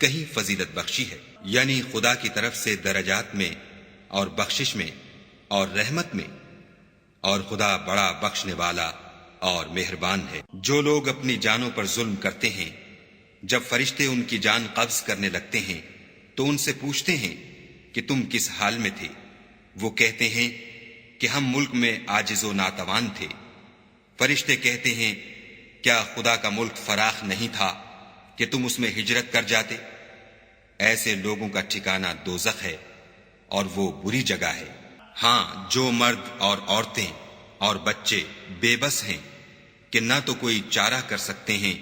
کہیں فضیلت بخشی ہے، یعنی خدا کی طرف سے درجات میں اور بخشش میں اور رحمت میں، اور خدا بڑا بخشنے والا اور مہربان ہے۔ جو لوگ اپنی جانوں پر ظلم کرتے ہیں، جب فرشتے ان کی جان قبض کرنے لگتے ہیں تو ان سے پوچھتے ہیں کہ تم کس حال میں تھے؟ وہ کہتے ہیں کہ ہم ملک میں عاجز و ناتوان تھے۔ فرشتے کہتے ہیں کیا خدا کا ملک فراخ نہیں تھا کہ تم اس میں ہجرت کر جاتے؟ ایسے لوگوں کا ٹھکانہ دوزخ ہے، اور وہ بری جگہ ہے۔ ہاں، جو مرد اور عورتیں اور بچے بے بس ہیں کہ نہ تو کوئی چارہ کر سکتے ہیں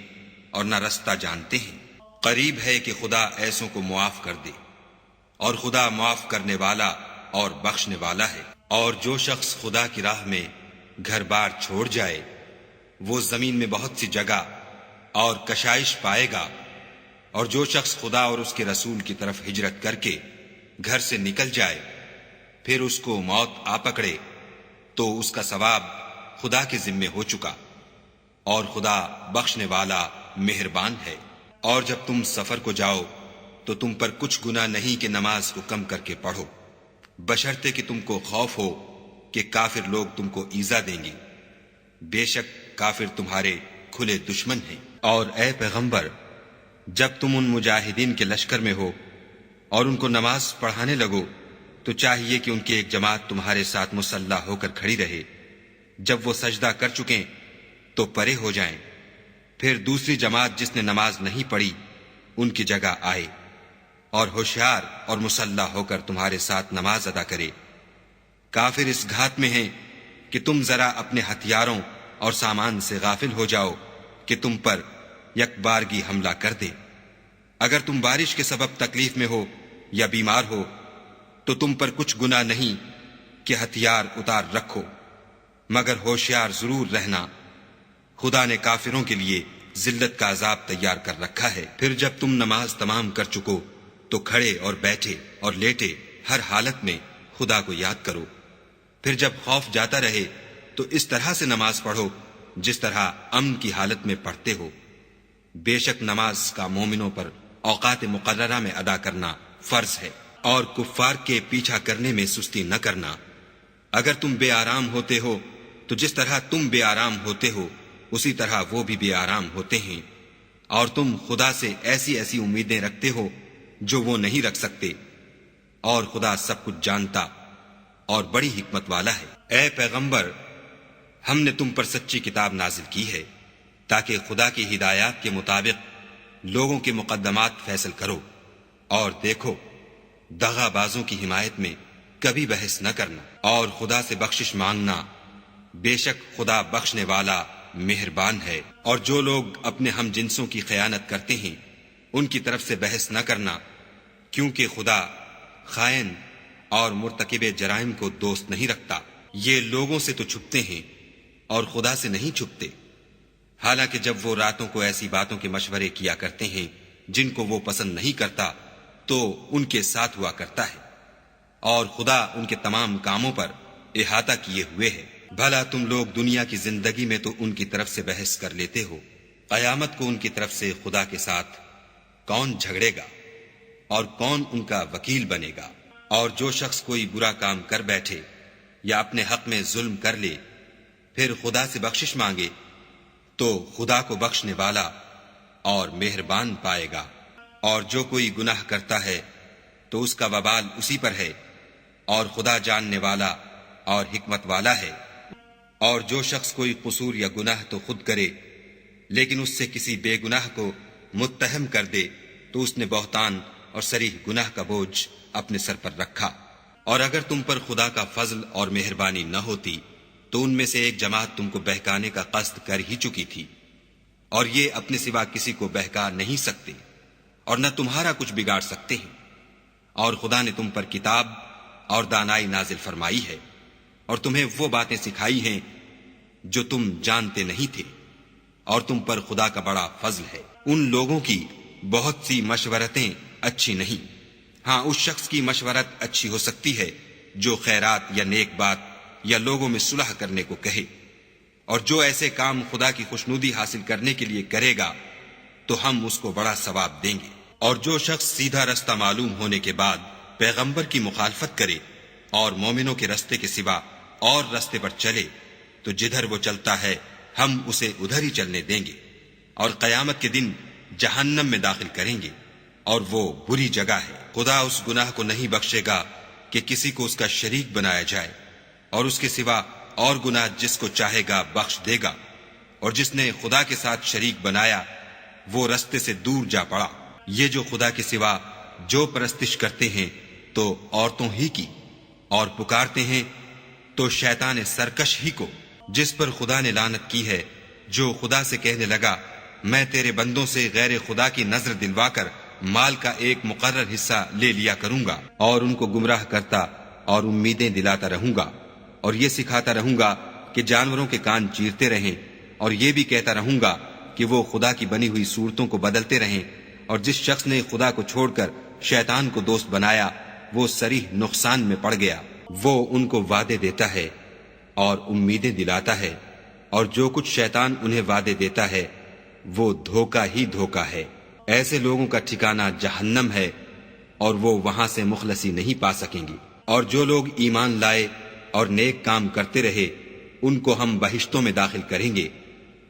اور نہ رستہ جانتے ہیں، قریب ہے کہ خدا ایسوں کو معاف کر دے، اور خدا معاف کرنے والا اور بخشنے والا ہے۔ اور جو شخص خدا کی راہ میں گھر بار چھوڑ جائے وہ زمین میں بہت سی جگہ اور کشائش پائے گا، اور جو شخص خدا اور اس کے رسول کی طرف ہجرت کر کے گھر سے نکل جائے پھر اس کو موت آ پکڑے تو اس کا ثواب خدا کے ذمے ہو چکا، اور خدا بخشنے والا مہربان ہے۔ اور جب تم سفر کو جاؤ تو تم پر کچھ گناہ نہیں کہ نماز کو کم کر کے پڑھو، بشرطے کہ تم کو خوف ہو کہ کافر لوگ تم کو ایذا دیں گے، بے شک کافر تمہارے کھلے دشمن ہیں۔ اور اے پیغمبر، جب تم ان مجاہدین کے لشکر میں ہو اور ان کو نماز پڑھانے لگو تو چاہیے کہ ان کی ایک جماعت تمہارے ساتھ مسلح ہو کر کھڑی رہے، جب وہ سجدہ کر چکیں تو پرے ہو جائیں، پھر دوسری جماعت جس نے نماز نہیں پڑھی ان کی جگہ آئے، اور ہوشیار اور مسلح ہو کر تمہارے ساتھ نماز ادا کرے۔ کافر اس گھات میں ہیں کہ تم ذرا اپنے ہتھیاروں اور سامان سے غافل ہو جاؤ کہ تم پر یک بارگی حملہ کر دے۔ اگر تم بارش کے سبب تکلیف میں ہو یا بیمار ہو تو تم پر کچھ گناہ نہیں کہ ہتھیار اتار رکھو، مگر ہوشیار ضرور رہنا، خدا نے کافروں کے لیے ذلت کا عذاب تیار کر رکھا ہے۔ پھر جب تم نماز تمام کر چکو تو کھڑے اور بیٹھے اور لیٹے ہر حالت میں خدا کو یاد کرو، پھر جب خوف جاتا رہے تو اس طرح سے نماز پڑھو جس طرح امن کی حالت میں پڑھتے ہو۔ بے شک نماز کا مومنوں پر اوقات مقررہ میں ادا کرنا فرض ہے، اور کفار کے پیچھا کرنے میں سستی نہ کرنا۔ اگر تم بے آرام ہوتے ہو تو جس طرح تم بے آرام ہوتے ہو اسی طرح وہ بھی بے آرام ہوتے ہیں، اور تم خدا سے ایسی ایسی امیدیں رکھتے ہو جو وہ نہیں رکھ سکتے، اور خدا سب کچھ جانتا اور بڑی حکمت والا ہے۔ اے پیغمبر، ہم نے تم پر سچی کتاب نازل کی ہے تاکہ خدا کی ہدایات کے مطابق لوگوں کے مقدمات فیصل کرو، اور دیکھو دغا بازوں کی حمایت میں کبھی بحث نہ کرنا، اور خدا سے بخشش مانگنا، بے شک خدا بخشنے والا مہربان ہے۔ اور جو لوگ اپنے ہم جنسوں کی خیانت کرتے ہیں ان کی طرف سے بحث نہ کرنا، کیونکہ خدا خائن اور مرتکب جرائم کو دوست نہیں رکھتا۔ یہ لوگوں سے تو چھپتے ہیں اور خدا سے نہیں چھپتے۔ حالانکہ جب وہ راتوں کو ایسی باتوں کے مشورے کیا کرتے ہیں جن کو وہ پسند نہیں کرتا تو ان کے ساتھ ہوا کرتا ہے، اور خدا ان کے تمام کاموں پر احاطہ کیے ہوئے ہے۔ بھلا تم لوگ دنیا کی زندگی میں تو ان کی طرف سے بحث کر لیتے ہو، قیامت کو ان کی طرف سے خدا کے ساتھ کون جھگڑے گا اور کون ان کا وکیل بنے گا؟ اور جو شخص کوئی برا کام کر بیٹھے یا اپنے حق میں ظلم کر لے پھر خدا سے بخشش مانگے تو خدا کو بخشنے والا اور مہربان پائے گا، اور جو کوئی گناہ کرتا ہے تو اس کا وبال اسی پر ہے، اور خدا جاننے والا اور حکمت والا ہے۔ اور جو شخص کوئی قصور یا گناہ تو خود کرے لیکن اس سے کسی بے گناہ کو متہم کر دے تو اس نے بہتان اور صریح گناہ کا بوجھ اپنے سر پر رکھا۔ اور اگر تم پر خدا کا فضل اور مہربانی نہ ہوتی تو ان میں سے ایک جماعت تم کو بہکانے کا قصد کر ہی چکی تھی، اور یہ اپنے سوا کسی کو بہکا نہیں سکتے اور نہ تمہارا کچھ بگاڑ سکتے ہیں۔ اور خدا نے تم پر کتاب اور دانائی نازل فرمائی ہے اور تمہیں وہ باتیں سکھائی ہیں جو تم جانتے نہیں تھے، اور تم پر خدا کا بڑا فضل ہے۔ ان لوگوں کی بہت سی مشورتیں اچھی نہیں، ہاں اس شخص کی مشورت اچھی ہو سکتی ہے جو خیرات یا نیک بات یا لوگوں میں صلح کرنے کو کہے، اور جو ایسے کام خدا کی خوشنودی حاصل کرنے کے لیے کرے گا تو ہم اس کو بڑا ثواب دیں گے۔ اور جو شخص سیدھا رستہ معلوم ہونے کے بعد پیغمبر کی مخالفت کرے اور مومنوں کے رستے کے سوا اور رستے پر چلے تو جدھر وہ چلتا ہے ہم اسے ادھر ہی چلنے دیں گے، اور قیامت کے دن جہنم میں داخل کریں گے، اور وہ بری جگہ ہے۔ خدا اس گناہ کو نہیں بخشے گا کہ کسی کو اس کا شریک بنایا جائے، اور اس کے سوا اور گناہ جس کو چاہے گا بخش دے گا، اور جس نے خدا کے ساتھ شریک بنایا وہ رستے سے دور جا پڑا۔ یہ جو خدا کے سوا جو پرستش کرتے ہیں تو عورتوں ہی کی، اور پکارتے ہیں تو شیطان سرکش ہی کو، جس پر خدا نے لعنت کی ہے، جو خدا سے کہنے لگا میں تیرے بندوں سے غیر خدا کی نظر دلوا کر مال کا ایک مقرر حصہ لے لیا کروں گا، اور ان کو گمراہ کرتا اور امیدیں دلاتا رہوں گا، اور یہ سکھاتا رہوں گا کہ جانوروں کے کان چیرتے رہیں، اور یہ بھی کہتا رہوں گا کہ وہ خدا کی بنی ہوئی صورتوں کو بدلتے رہیں، اور جس شخص نے خدا کو چھوڑ کر شیطان کو دوست بنایا وہ صریح نقصان میں پڑ گیا۔ وہ ان کو وعدے دیتا ہے اور امیدیں دلاتا ہے، اور جو کچھ شیطان انہیں وعدے دیتا ہے وہ دھوکہ ہی دھوکہ ہے۔ ایسے لوگوں کا ٹھکانہ جہنم ہے، اور وہ وہاں سے مخلصی نہیں پا سکیں گے۔ اور جو لوگ ایمان لائے اور نیک کام کرتے رہے ان کو ہم بہشتوں میں داخل کریں گے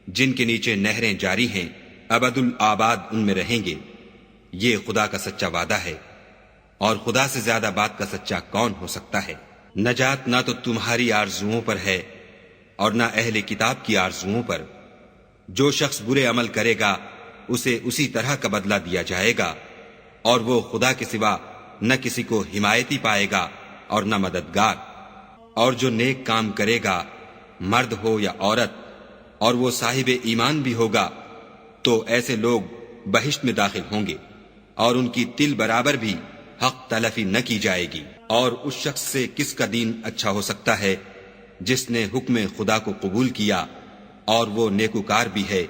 جن کے نیچے نہریں جاری ہیں، ابد الآباد ان میں رہیں گے۔ یہ خدا کا سچا وعدہ ہے، اور خدا سے زیادہ بات کا سچا کون ہو سکتا ہے؟ نجات نہ تو تمہاری آرزوؤں پر ہے اور نہ اہل کتاب کی آرزوؤں پر۔ جو شخص برے عمل کرے گا اسے اسی طرح کا بدلہ دیا جائے گا، اور وہ خدا کے سوا نہ کسی کو حمایتی پائے گا اور نہ مددگار۔ اور جو نیک کام کرے گا مرد ہو یا عورت اور وہ صاحب ایمان بھی ہوگا تو ایسے لوگ بہشت میں داخل ہوں گے، اور ان کی تل برابر بھی حق تلفی نہ کی جائے گی۔ اور اس شخص سے کس کا دین اچھا ہو سکتا ہے جس نے حکم خدا کو قبول کیا اور وہ نیکوکار بھی ہے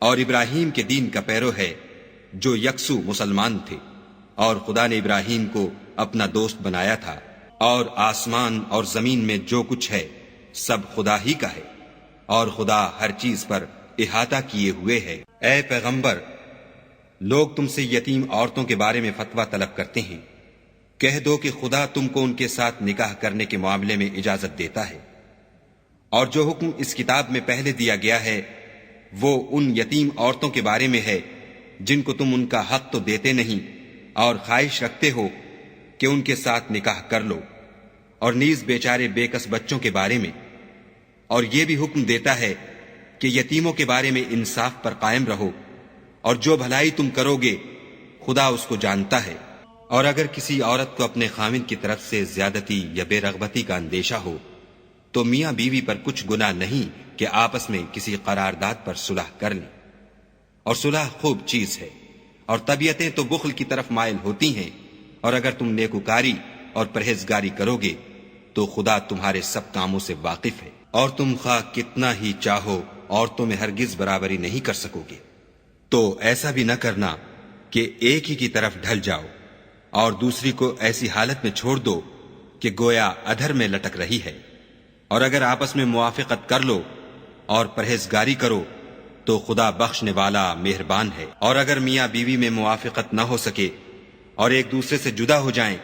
اور ابراہیم کے دین کا پیرو ہے جو یکسو مسلمان تھے، اور خدا نے ابراہیم کو اپنا دوست بنایا تھا۔ اور آسمان اور زمین میں جو کچھ ہے سب خدا ہی کا ہے، اور خدا ہر چیز پر احاطہ کیے ہوئے ہے۔ اے پیغمبر، لوگ تم سے یتیم عورتوں کے بارے میں فتویٰ طلب کرتے ہیں، کہہ دو کہ خدا تم کو ان کے ساتھ نکاح کرنے کے معاملے میں اجازت دیتا ہے، اور جو حکم اس کتاب میں پہلے دیا گیا ہے وہ ان یتیم عورتوں کے بارے میں ہے جن کو تم ان کا حق تو دیتے نہیں اور خواہش رکھتے ہو کہ ان کے ساتھ نکاح کر لو، اور نیز بیچارے بے کس بچوں کے بارے میں۔ اور یہ بھی حکم دیتا ہے کہ یتیموں کے بارے میں انصاف پر قائم رہو، اور جو بھلائی تم کرو گے خدا اس کو جانتا ہے۔ اور اگر کسی عورت کو اپنے خاوند کی طرف سے زیادتی یا بے رغبتی کا اندیشہ ہو تو میاں بیوی پر کچھ گناہ نہیں کہ آپس میں کسی قرارداد پر صلح کر لیں، اور صلح خوب چیز ہے، اور طبیعتیں تو بخل کی طرف مائل ہوتی ہیں، اور اگر تم نیکوکاری اور پرہیزگاری کرو گے تو خدا تمہارے سب کاموں سے واقف ہے۔ اور تم خواہ کتنا ہی چاہو عورتوں میں ہرگز برابری نہیں کر سکو گے، تو ایسا بھی نہ کرنا کہ ایک ہی کی طرف ڈھل جاؤ اور دوسری کو ایسی حالت میں چھوڑ دو کہ گویا ادھر میں لٹک رہی ہے۔ اور اگر آپس میں موافقت کر لو اور پرہیزگاری کرو تو خدا بخشنے والا مہربان ہے۔ اور اگر میاں بیوی میں موافقت نہ ہو سکے اور ایک دوسرے سے جدا ہو جائیں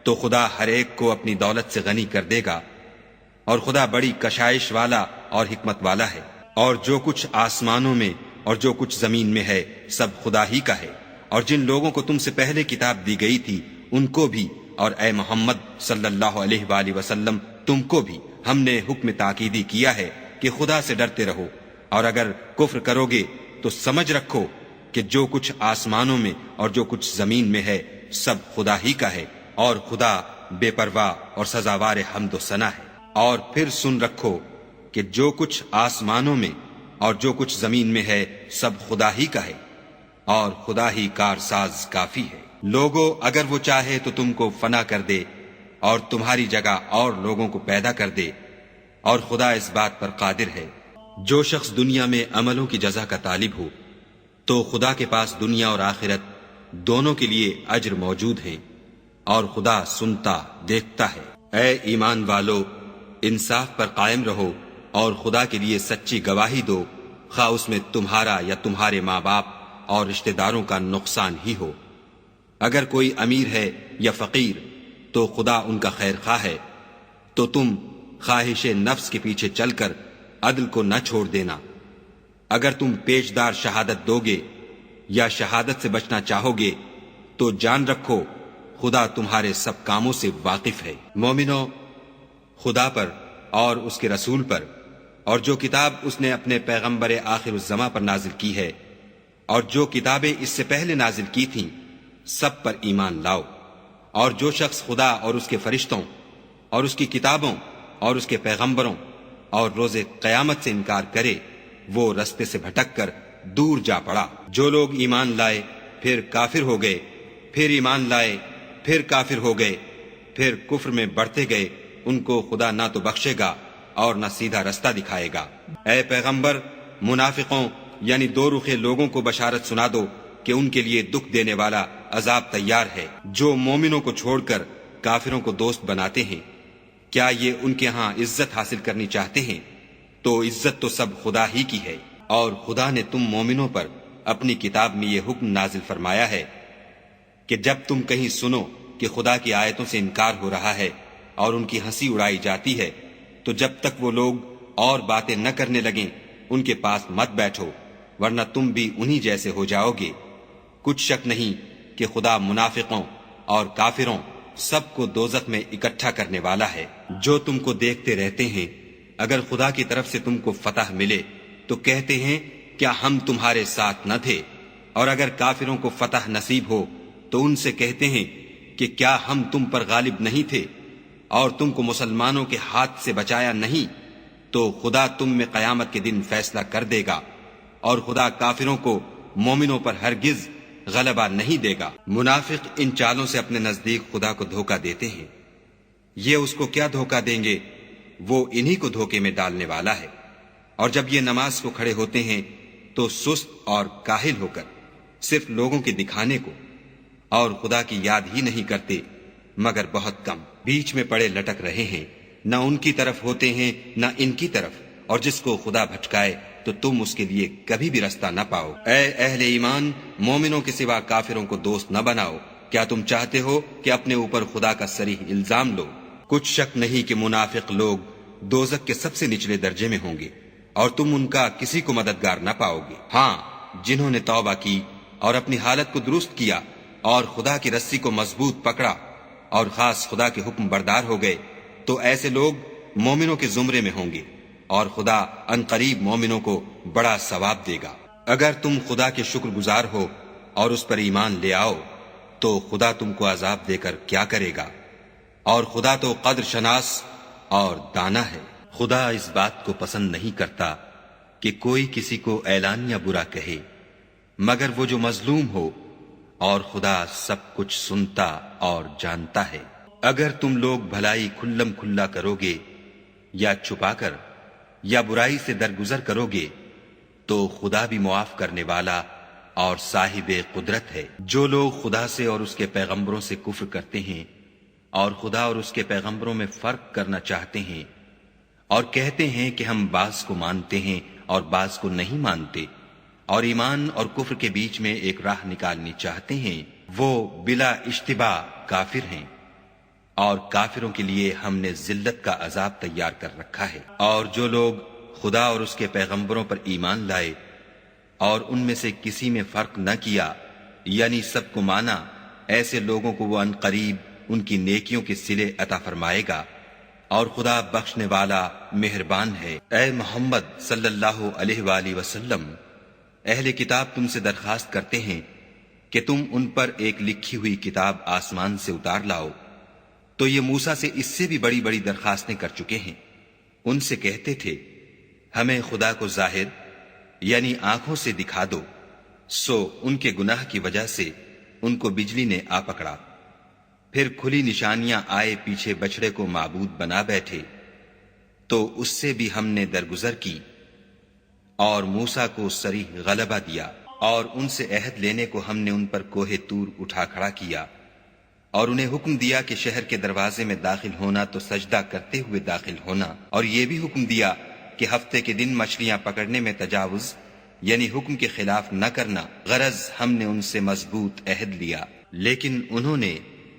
تو خدا ہر ایک کو اپنی دولت سے غنی کر دے گا، اور خدا بڑی کشائش والا اور حکمت والا ہے۔ اور جو کچھ آسمانوں میں اور جو کچھ زمین میں ہے سب خدا ہی کا ہے۔ اور جن لوگوں کو تم سے پہلے کتاب دی گئی تھی ان کو بھی، اور اے محمد صلی اللہ علیہ وآلہ وسلم تم کو بھی ہم نے حکم تاکیدی کیا ہے کہ خدا سے ڈرتے رہو، اور اگر کفر کرو گے تو سمجھ رکھو کہ جو کچھ آسمانوں میں اور جو کچھ زمین میں ہے سب خدا ہی کا ہے، اور خدا بے پرواہ اور سزاوار حمد و ثنا ہے۔ اور پھر سن رکھو کہ جو کچھ آسمانوں میں اور جو کچھ زمین میں ہے سب خدا ہی کا ہے، اور خدا ہی کارساز کافی ہے۔ لوگو اگر وہ چاہے تو تم کو فنا کر دے اور تمہاری جگہ اور لوگوں کو پیدا کر دے، اور خدا اس بات پر قادر ہے۔ جو شخص دنیا میں عملوں کی جزا کا طالب ہو تو خدا کے پاس دنیا اور آخرت دونوں کے لیے اجر موجود ہے، اور خدا سنتا دیکھتا ہے۔ اے ایمان والو، انصاف پر قائم رہو اور خدا کے لیے سچی گواہی دو، خواہ اس میں تمہارا یا تمہارے ماں باپ اور رشتہ داروں کا نقصان ہی ہو۔ اگر کوئی امیر ہے یا فقیر تو خدا ان کا خیر خواہ ہے، تو تم خواہش نفس کے پیچھے چل کر عدل کو نہ چھوڑ دینا۔ اگر تم پیچدار شہادت دو گے یا شہادت سے بچنا چاہو گے تو جان رکھو خدا تمہارے سب کاموں سے واقف ہے۔ مومنو، خدا پر اور اس کے رسول پر اور جو کتاب اس نے اپنے پیغمبر آخر الزماں پر نازل کی ہے اور جو کتابیں اس سے پہلے نازل کی تھیں سب پر ایمان لاؤ۔ اور جو شخص خدا اور اس کے فرشتوں اور اس کی کتابوں اور اس کے پیغمبروں اور روز قیامت سے انکار کرے وہ رستے سے بھٹک کر دور جا پڑا۔ جو لوگ ایمان لائے پھر کافر ہو گئے، پھر ایمان لائے پھر کافر ہو گئے، پھر کفر میں بڑھتے گئے، ان کو خدا نہ تو بخشے گا اور نہ سیدھا رستہ دکھائے گا۔ اے پیغمبر، منافقوں یعنی دو رخے لوگوں کو بشارت سنا دو کہ ان کے لیے دکھ دینے والا عذاب تیار ہے۔ جو مومنوں کو چھوڑ کر کافروں کو دوست بناتے ہیں، کیا یہ ان کے ہاں عزت حاصل کرنی چاہتے ہیں؟ تو عزت تو سب خدا ہی کی ہے۔ اور خدا نے تم مومنوں پر اپنی کتاب میں یہ حکم نازل فرمایا ہے کہ جب تم کہیں سنو کہ خدا کی آیتوں سے انکار ہو رہا ہے اور ان کی ہنسی اڑائی جاتی ہے تو جب تک وہ لوگ اور باتیں نہ کرنے لگیں ان کے پاس مت بیٹھو، ورنہ تم بھی انہی جیسے ہو جاؤ گے۔ کچھ شک نہیں کہ خدا منافقوں اور کافروں سب کو دوزخ میں اکٹھا کرنے والا ہے۔ جو تم کو دیکھتے رہتے ہیں، اگر خدا کی طرف سے تم کو فتح ملے تو کہتے ہیں کیا ہم تمہارے ساتھ نہ تھے، اور اگر کافروں کو فتح نصیب ہو تو ان سے کہتے ہیں کہ کیا ہم تم پر غالب نہیں تھے اور تم کو مسلمانوں کے ہاتھ سے بچایا نہیں، تو خدا تم میں قیامت کے دن فیصلہ کر دے گا، اور خدا کافروں کو مومنوں پر ہرگز غلبہ نہیں دے گا۔ منافق ان چالوں سے اپنے نزدیک خدا کو دھوکہ دیتے ہیں، یہ اس کو کیا دھوکہ دیں گے، وہ انہی کو دھوکے میں ڈالنے والا ہے۔ اور جب یہ نماز کو کھڑے ہوتے ہیں تو سست اور کاہل ہو کر صرف لوگوں کے دکھانے کو اور خدا کی یاد ہی نہیں کرتے مگر بہت کم، بیچ میں پڑے لٹک رہے ہیں، نہ ان کی طرف ہوتے ہیں نہ ان کی طرف، اور جس کو خدا بھٹکائے تو تم اس کے لیے کبھی بھی رستہ نہ پاؤ۔ اے اہل ایمان، مومنوں کے سوا کافروں کو دوست نہ بناؤ۔ کیا تم چاہتے ہو کہ اپنے اوپر خدا کا صریح الزام لو؟ کچھ شک نہیں کہ منافق لوگ دوزخ کے سب سے نچلے درجے میں ہوں گے، اور تم ان کا کسی کو مددگار نہ پاؤ گے۔ ہاں، جنہوں نے توبہ کی اور اپنی حالت کو درست کیا اور خدا کی رسی کو مضبوط پکڑا اور خاص خدا کے حکم بردار ہو گئے تو ایسے لوگ مومنوں کے زمرے میں ہوں گے، اور خدا عنقریب مومنوں کو بڑا ثواب دے گا۔ اگر تم خدا کے شکر گزار ہو اور اس پر ایمان لے آؤ تو خدا تم کو عذاب دے کر کیا کرے گا، اور خدا تو قدر شناس اور دانا ہے۔ خدا اس بات کو پسند نہیں کرتا کہ کوئی کسی کو اعلانیہ برا کہے مگر وہ جو مظلوم ہو، اور خدا سب کچھ سنتا اور جانتا ہے۔ اگر تم لوگ بھلائی کھلم کھلا کرو گے یا چھپا کر یا برائی سے درگزر کرو گے تو خدا بھی معاف کرنے والا اور صاحب قدرت ہے۔ جو لوگ خدا سے اور اس کے پیغمبروں سے کفر کرتے ہیں اور خدا اور اس کے پیغمبروں میں فرق کرنا چاہتے ہیں اور کہتے ہیں کہ ہم بعض کو مانتے ہیں اور بعض کو نہیں مانتے، اور ایمان اور کفر کے بیچ میں ایک راہ نکالنی چاہتے ہیں، وہ بلا اشتباہ کافر ہیں، اور کافروں کے لیے ہم نے ذلت کا عذاب تیار کر رکھا ہے۔ اور جو لوگ خدا اور اس کے پیغمبروں پر ایمان لائے اور ان میں سے کسی میں فرق نہ کیا، یعنی سب کو مانا، ایسے لوگوں کو وہ عنقریب ان کی نیکیوں کے صلے عطا فرمائے گا، اور خدا بخشنے والا مہربان ہے۔ اے محمد صلی اللہ علیہ وآلہ وسلم، اہل کتاب تم سے درخواست کرتے ہیں کہ تم ان پر ایک لکھی ہوئی کتاب آسمان سے اتار لاؤ، تو یہ موسیٰ سے اس سے بھی بڑی بڑی درخواستیں کر چکے ہیں۔ ان سے کہتے تھے ہمیں خدا کو ظاہر یعنی آنکھوں سے دکھا دو، سو ان کے گناہ کی وجہ سے ان کو بجلی نے آ پکڑا، پھر کھلی نشانیاں آئے پیچھے بچڑے کو معبود بنا بیٹھے، تو اس سے بھی ہم نے درگزر کی اور موسیٰ کو صریح غلبہ دیا، اور ان سے عہد لینے کو ہم نے ان پر کوہ طور اٹھا کھڑا کیا، اور انہیں حکم دیا کہ شہر کے دروازے میں داخل ہونا تو سجدہ کرتے ہوئے داخل ہونا، اور یہ بھی حکم دیا کہ ہفتے کے دن مچھلیاں پکڑنے میں تجاوز یعنی حکم کے خلاف نہ کرنا، غرض ہم نے ان سے مضبوط عہد لیا، لیکن انہوں نے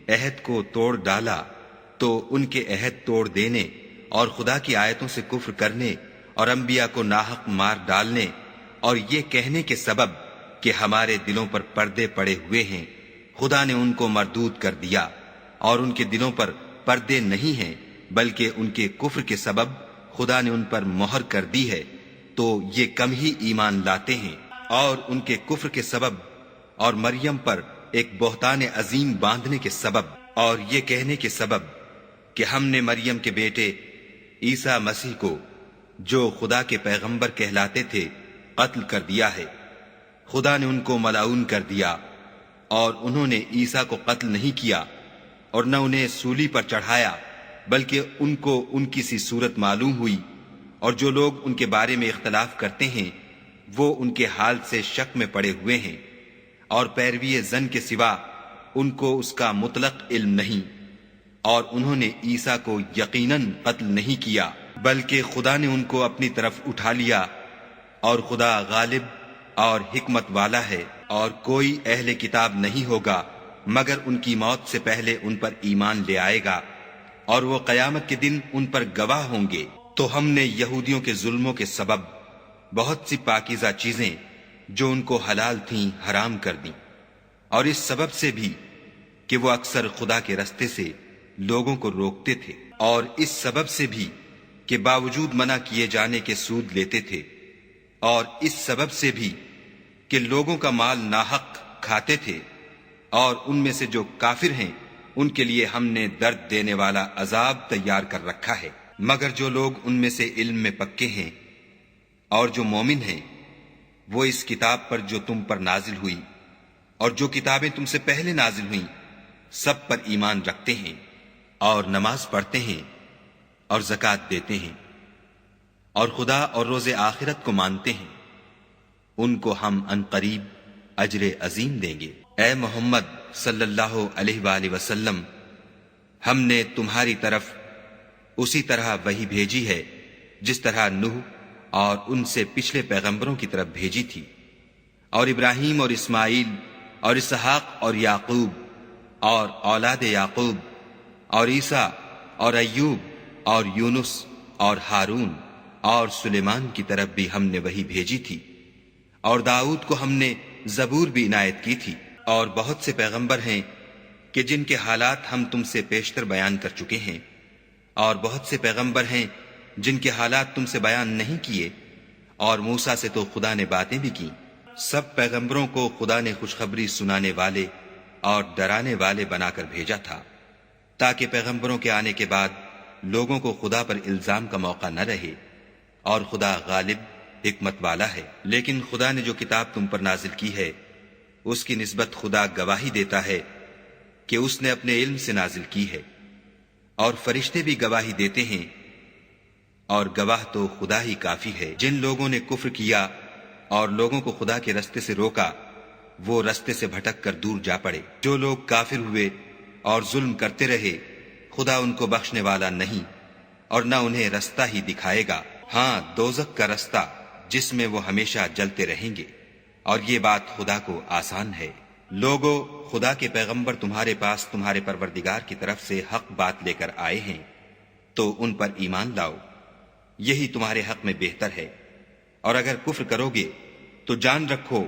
عہد کو توڑ ڈالا، تو ان کے عہد توڑ دینے اور خدا کی آیتوں سے کفر کرنے اور انبیاء کو ناحق مار ڈالنے اور یہ کہنے کے سبب کہ ہمارے دلوں پر پردے پڑے ہوئے ہیں، خدا نے ان کو مردود کر دیا، اور ان کے دلوں پر پردے نہیں ہیں بلکہ ان کے کفر کے سبب خدا نے ان پر مہر کر دی ہے، تو یہ کم ہی ایمان لاتے ہیں۔ اور ان کے کفر کے سبب اور مریم پر ایک بہتان عظیم باندھنے کے سبب اور یہ کہنے کے سبب کہ ہم نے مریم کے بیٹے عیسیٰ مسیح کو جو خدا کے پیغمبر کہلاتے تھے قتل کر دیا ہے، خدا نے ان کو ملعون کر دیا، اور انہوں نے عیسیٰ کو قتل نہیں کیا اور نہ انہیں سولی پر چڑھایا، بلکہ ان کو ان کی سی صورت معلوم ہوئی، اور جو لوگ ان کے بارے میں اختلاف کرتے ہیں وہ ان کے حال سے شک میں پڑے ہوئے ہیں، اور پیروی زن کے سوا ان کو اس کا مطلق علم نہیں، اور انہوں نے عیسیٰ کو یقیناً قتل نہیں کیا بلکہ خدا نے ان کو اپنی طرف اٹھا لیا، اور خدا غالب اور حکمت والا ہے، اور کوئی اہل کتاب نہیں ہوگا مگر ان کی موت سے پہلے ان پر ایمان لے آئے گا، اور وہ قیامت کے دن ان پر گواہ ہوں گے۔ تو ہم نے یہودیوں کے ظلموں کے سبب بہت سی پاکیزہ چیزیں جو ان کو حلال تھیں حرام کر دیں، اور اس سبب سے بھی کہ وہ اکثر خدا کے رستے سے لوگوں کو روکتے تھے، اور اس سبب سے بھی کہ باوجود منع کیے جانے کے سود لیتے تھے، اور اس سبب سے بھی کہ لوگوں کا مال ناحق کھاتے تھے، اور ان میں سے جو کافر ہیں ان کے لیے ہم نے درد دینے والا عذاب تیار کر رکھا ہے۔ مگر جو لوگ ان میں سے علم میں پکے ہیں اور جو مومن ہیں، وہ اس کتاب پر جو تم پر نازل ہوئی اور جو کتابیں تم سے پہلے نازل ہوئیں سب پر ایمان رکھتے ہیں، اور نماز پڑھتے ہیں اور زکوٰۃ دیتے ہیں، اور خدا اور روز آخرت کو مانتے ہیں، ان کو ہم عنقریب اجر عظیم دیں گے۔ اے محمد صلی اللہ علیہ وآلہ وسلم، ہم نے تمہاری طرف اسی طرح وحی بھیجی ہے جس طرح نوح اور ان سے پچھلے پیغمبروں کی طرف بھیجی تھی، اور ابراہیم اور اسماعیل اور اسحاق اور یعقوب اور اولاد یعقوب اور عیسیٰ اور ایوب اور یونس اور ہارون اور سلیمان کی طرف بھی ہم نے وحی بھیجی تھی، اور داؤد کو ہم نے زبور بھی عنایت کی تھی، اور بہت سے پیغمبر ہیں کہ جن کے حالات ہم تم سے پیشتر بیان کر چکے ہیں، اور بہت سے پیغمبر ہیں جن کے حالات تم سے بیان نہیں کیے، اور موسیٰ سے تو خدا نے باتیں بھی کی۔ سب پیغمبروں کو خدا نے خوشخبری سنانے والے اور ڈرانے والے بنا کر بھیجا تھا، تاکہ پیغمبروں کے آنے کے بعد لوگوں کو خدا پر الزام کا موقع نہ رہے، اور خدا غالب حکمت والا ہے۔ لیکن خدا نے جو کتاب تم پر نازل کی ہے اس کی نسبت خدا گواہی دیتا ہے کہ اس نے اپنے علم سے نازل کی ہے، اور فرشتے بھی گواہی دیتے ہیں اور گواہ تو خدا ہی کافی ہے۔ جن لوگوں نے کفر کیا اور لوگوں کو خدا کے رستے سے روکا وہ رستے سے بھٹک کر دور جا پڑے۔ جو لوگ کافر ہوئے اور ظلم کرتے رہے خدا ان کو بخشنے والا نہیں اور نہ انہیں رستہ ہی دکھائے گا، ہاں دوزخ کا رستہ جس میں وہ ہمیشہ جلتے رہیں گے، اور یہ بات خدا کو آسان ہے۔ لوگو، خدا کے پیغمبر تمہارے پاس تمہارے پروردگار کی طرف سے حق بات لے کر آئے ہیں تو ان پر ایمان لاؤ، یہی تمہارے حق میں بہتر ہے۔ اور اگر کفر کرو گے تو جان رکھو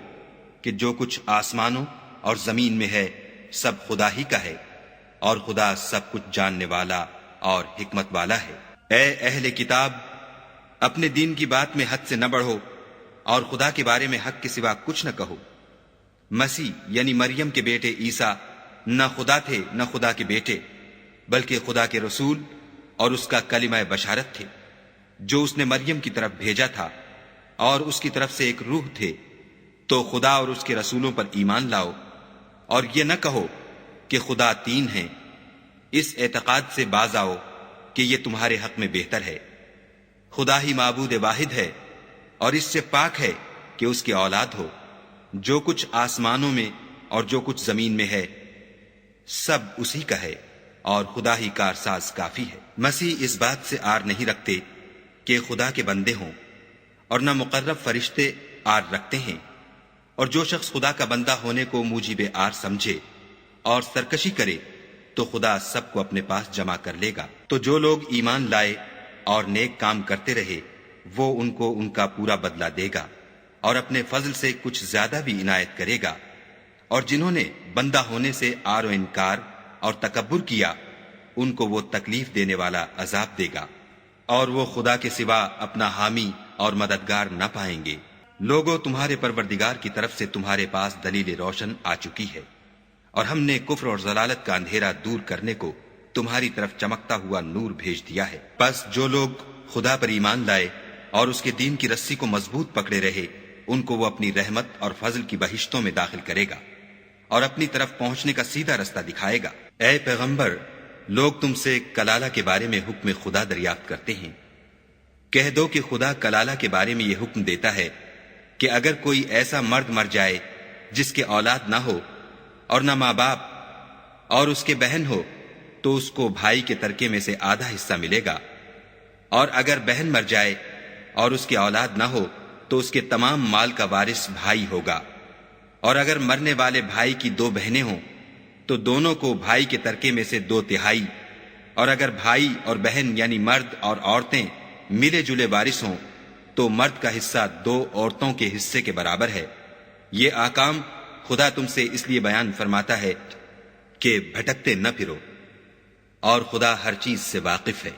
کہ جو کچھ آسمانوں اور زمین میں ہے سب خدا ہی کا ہے، اور خدا سب کچھ جاننے والا اور حکمت والا ہے۔ اے اہل کتاب، اپنے دین کی بات میں حد سے نہ بڑھو اور خدا کے بارے میں حق کے سوا کچھ نہ کہو۔ مسیح یعنی مریم کے بیٹے عیسیٰ نہ خدا تھے نہ خدا کے بیٹے، بلکہ خدا کے رسول اور اس کا کلمہ بشارت تھے جو اس نے مریم کی طرف بھیجا تھا، اور اس کی طرف سے ایک روح تھے۔ تو خدا اور اس کے رسولوں پر ایمان لاؤ، اور یہ نہ کہو کہ خدا تین ہیں۔ اس اعتقاد سے باز آؤ کہ یہ تمہارے حق میں بہتر ہے۔ خدا ہی معبود واحد ہے اور اس سے پاک ہے کہ اس کی اولاد ہو۔ جو کچھ آسمانوں میں اور جو کچھ زمین میں ہے سب اسی کا ہے، اور خدا ہی کارساز کافی ہے۔ مسیح اس بات سے آر نہیں رکھتے کہ خدا کے بندے ہوں، اور نہ مقرب فرشتے آر رکھتے ہیں، اور جو شخص خدا کا بندہ ہونے کو موجب آر سمجھے اور سرکشی کرے تو خدا سب کو اپنے پاس جمع کر لے گا۔ تو جو لوگ ایمان لائے اور نیک کام کرتے رہے وہ ان کو ان کا پورا بدلہ دے گا، اور اپنے فضل سے کچھ زیادہ بھی عنایت کرے گا۔ اور جنہوں نے بندہ ہونے سے آر و انکار اور تکبر کیا ان کو وہ تکلیف دینے والا عذاب دے گا، اور وہ خدا کے سوا اپنا حامی اور مددگار نہ پائیں گے۔ لوگوں، تمہارے پروردگار کی طرف سے تمہارے پاس دلیل روشن آ چکی ہے، اور ہم نے کفر اور ضلالت کا اندھیرا دور کرنے کو تمہاری طرف چمکتا ہوا نور بھیج دیا ہے۔ بس جو لوگ خدا پر ایمان لائے اور اس کے دین کی رسی کو مضبوط پکڑے رہے ان کو وہ اپنی رحمت اور فضل کی بہشتوں میں داخل کرے گا اور اپنی طرف پہنچنے کا سیدھا رستہ دکھائے گا۔ اے پیغمبر، لوگ تم سے کلالہ کے بارے میں حکم خدا دریافت کرتے ہیں۔ کہہ دو کہ خدا کلالہ کے بارے میں یہ حکم دیتا ہے کہ اگر کوئی ایسا مرد مر جائے جس کے اولاد نہ ہو اور نہ ماں باپ اور اس کے بہن ہو تو اس کو بھائی کے ترکے میں سے آدھا حصہ ملے گا، اور اگر بہن مر جائے اور اس کے اولاد نہ ہو تو اس کے تمام مال کا وارث بھائی ہوگا، اور اگر مرنے والے بھائی کی دو بہنیں ہوں تو دونوں کو بھائی کے ترکے میں سے 2/3، اور اگر بھائی اور بہن یعنی مرد اور عورتیں ملے جلے وارث ہوں تو مرد کا حصہ 2 عورتوں کے حصے کے برابر ہے۔ یہ احکام خدا تم سے اس لیے بیان فرماتا ہے کہ بھٹکتے نہ پھرو، اور خدا ہر چیز سے واقف ہے۔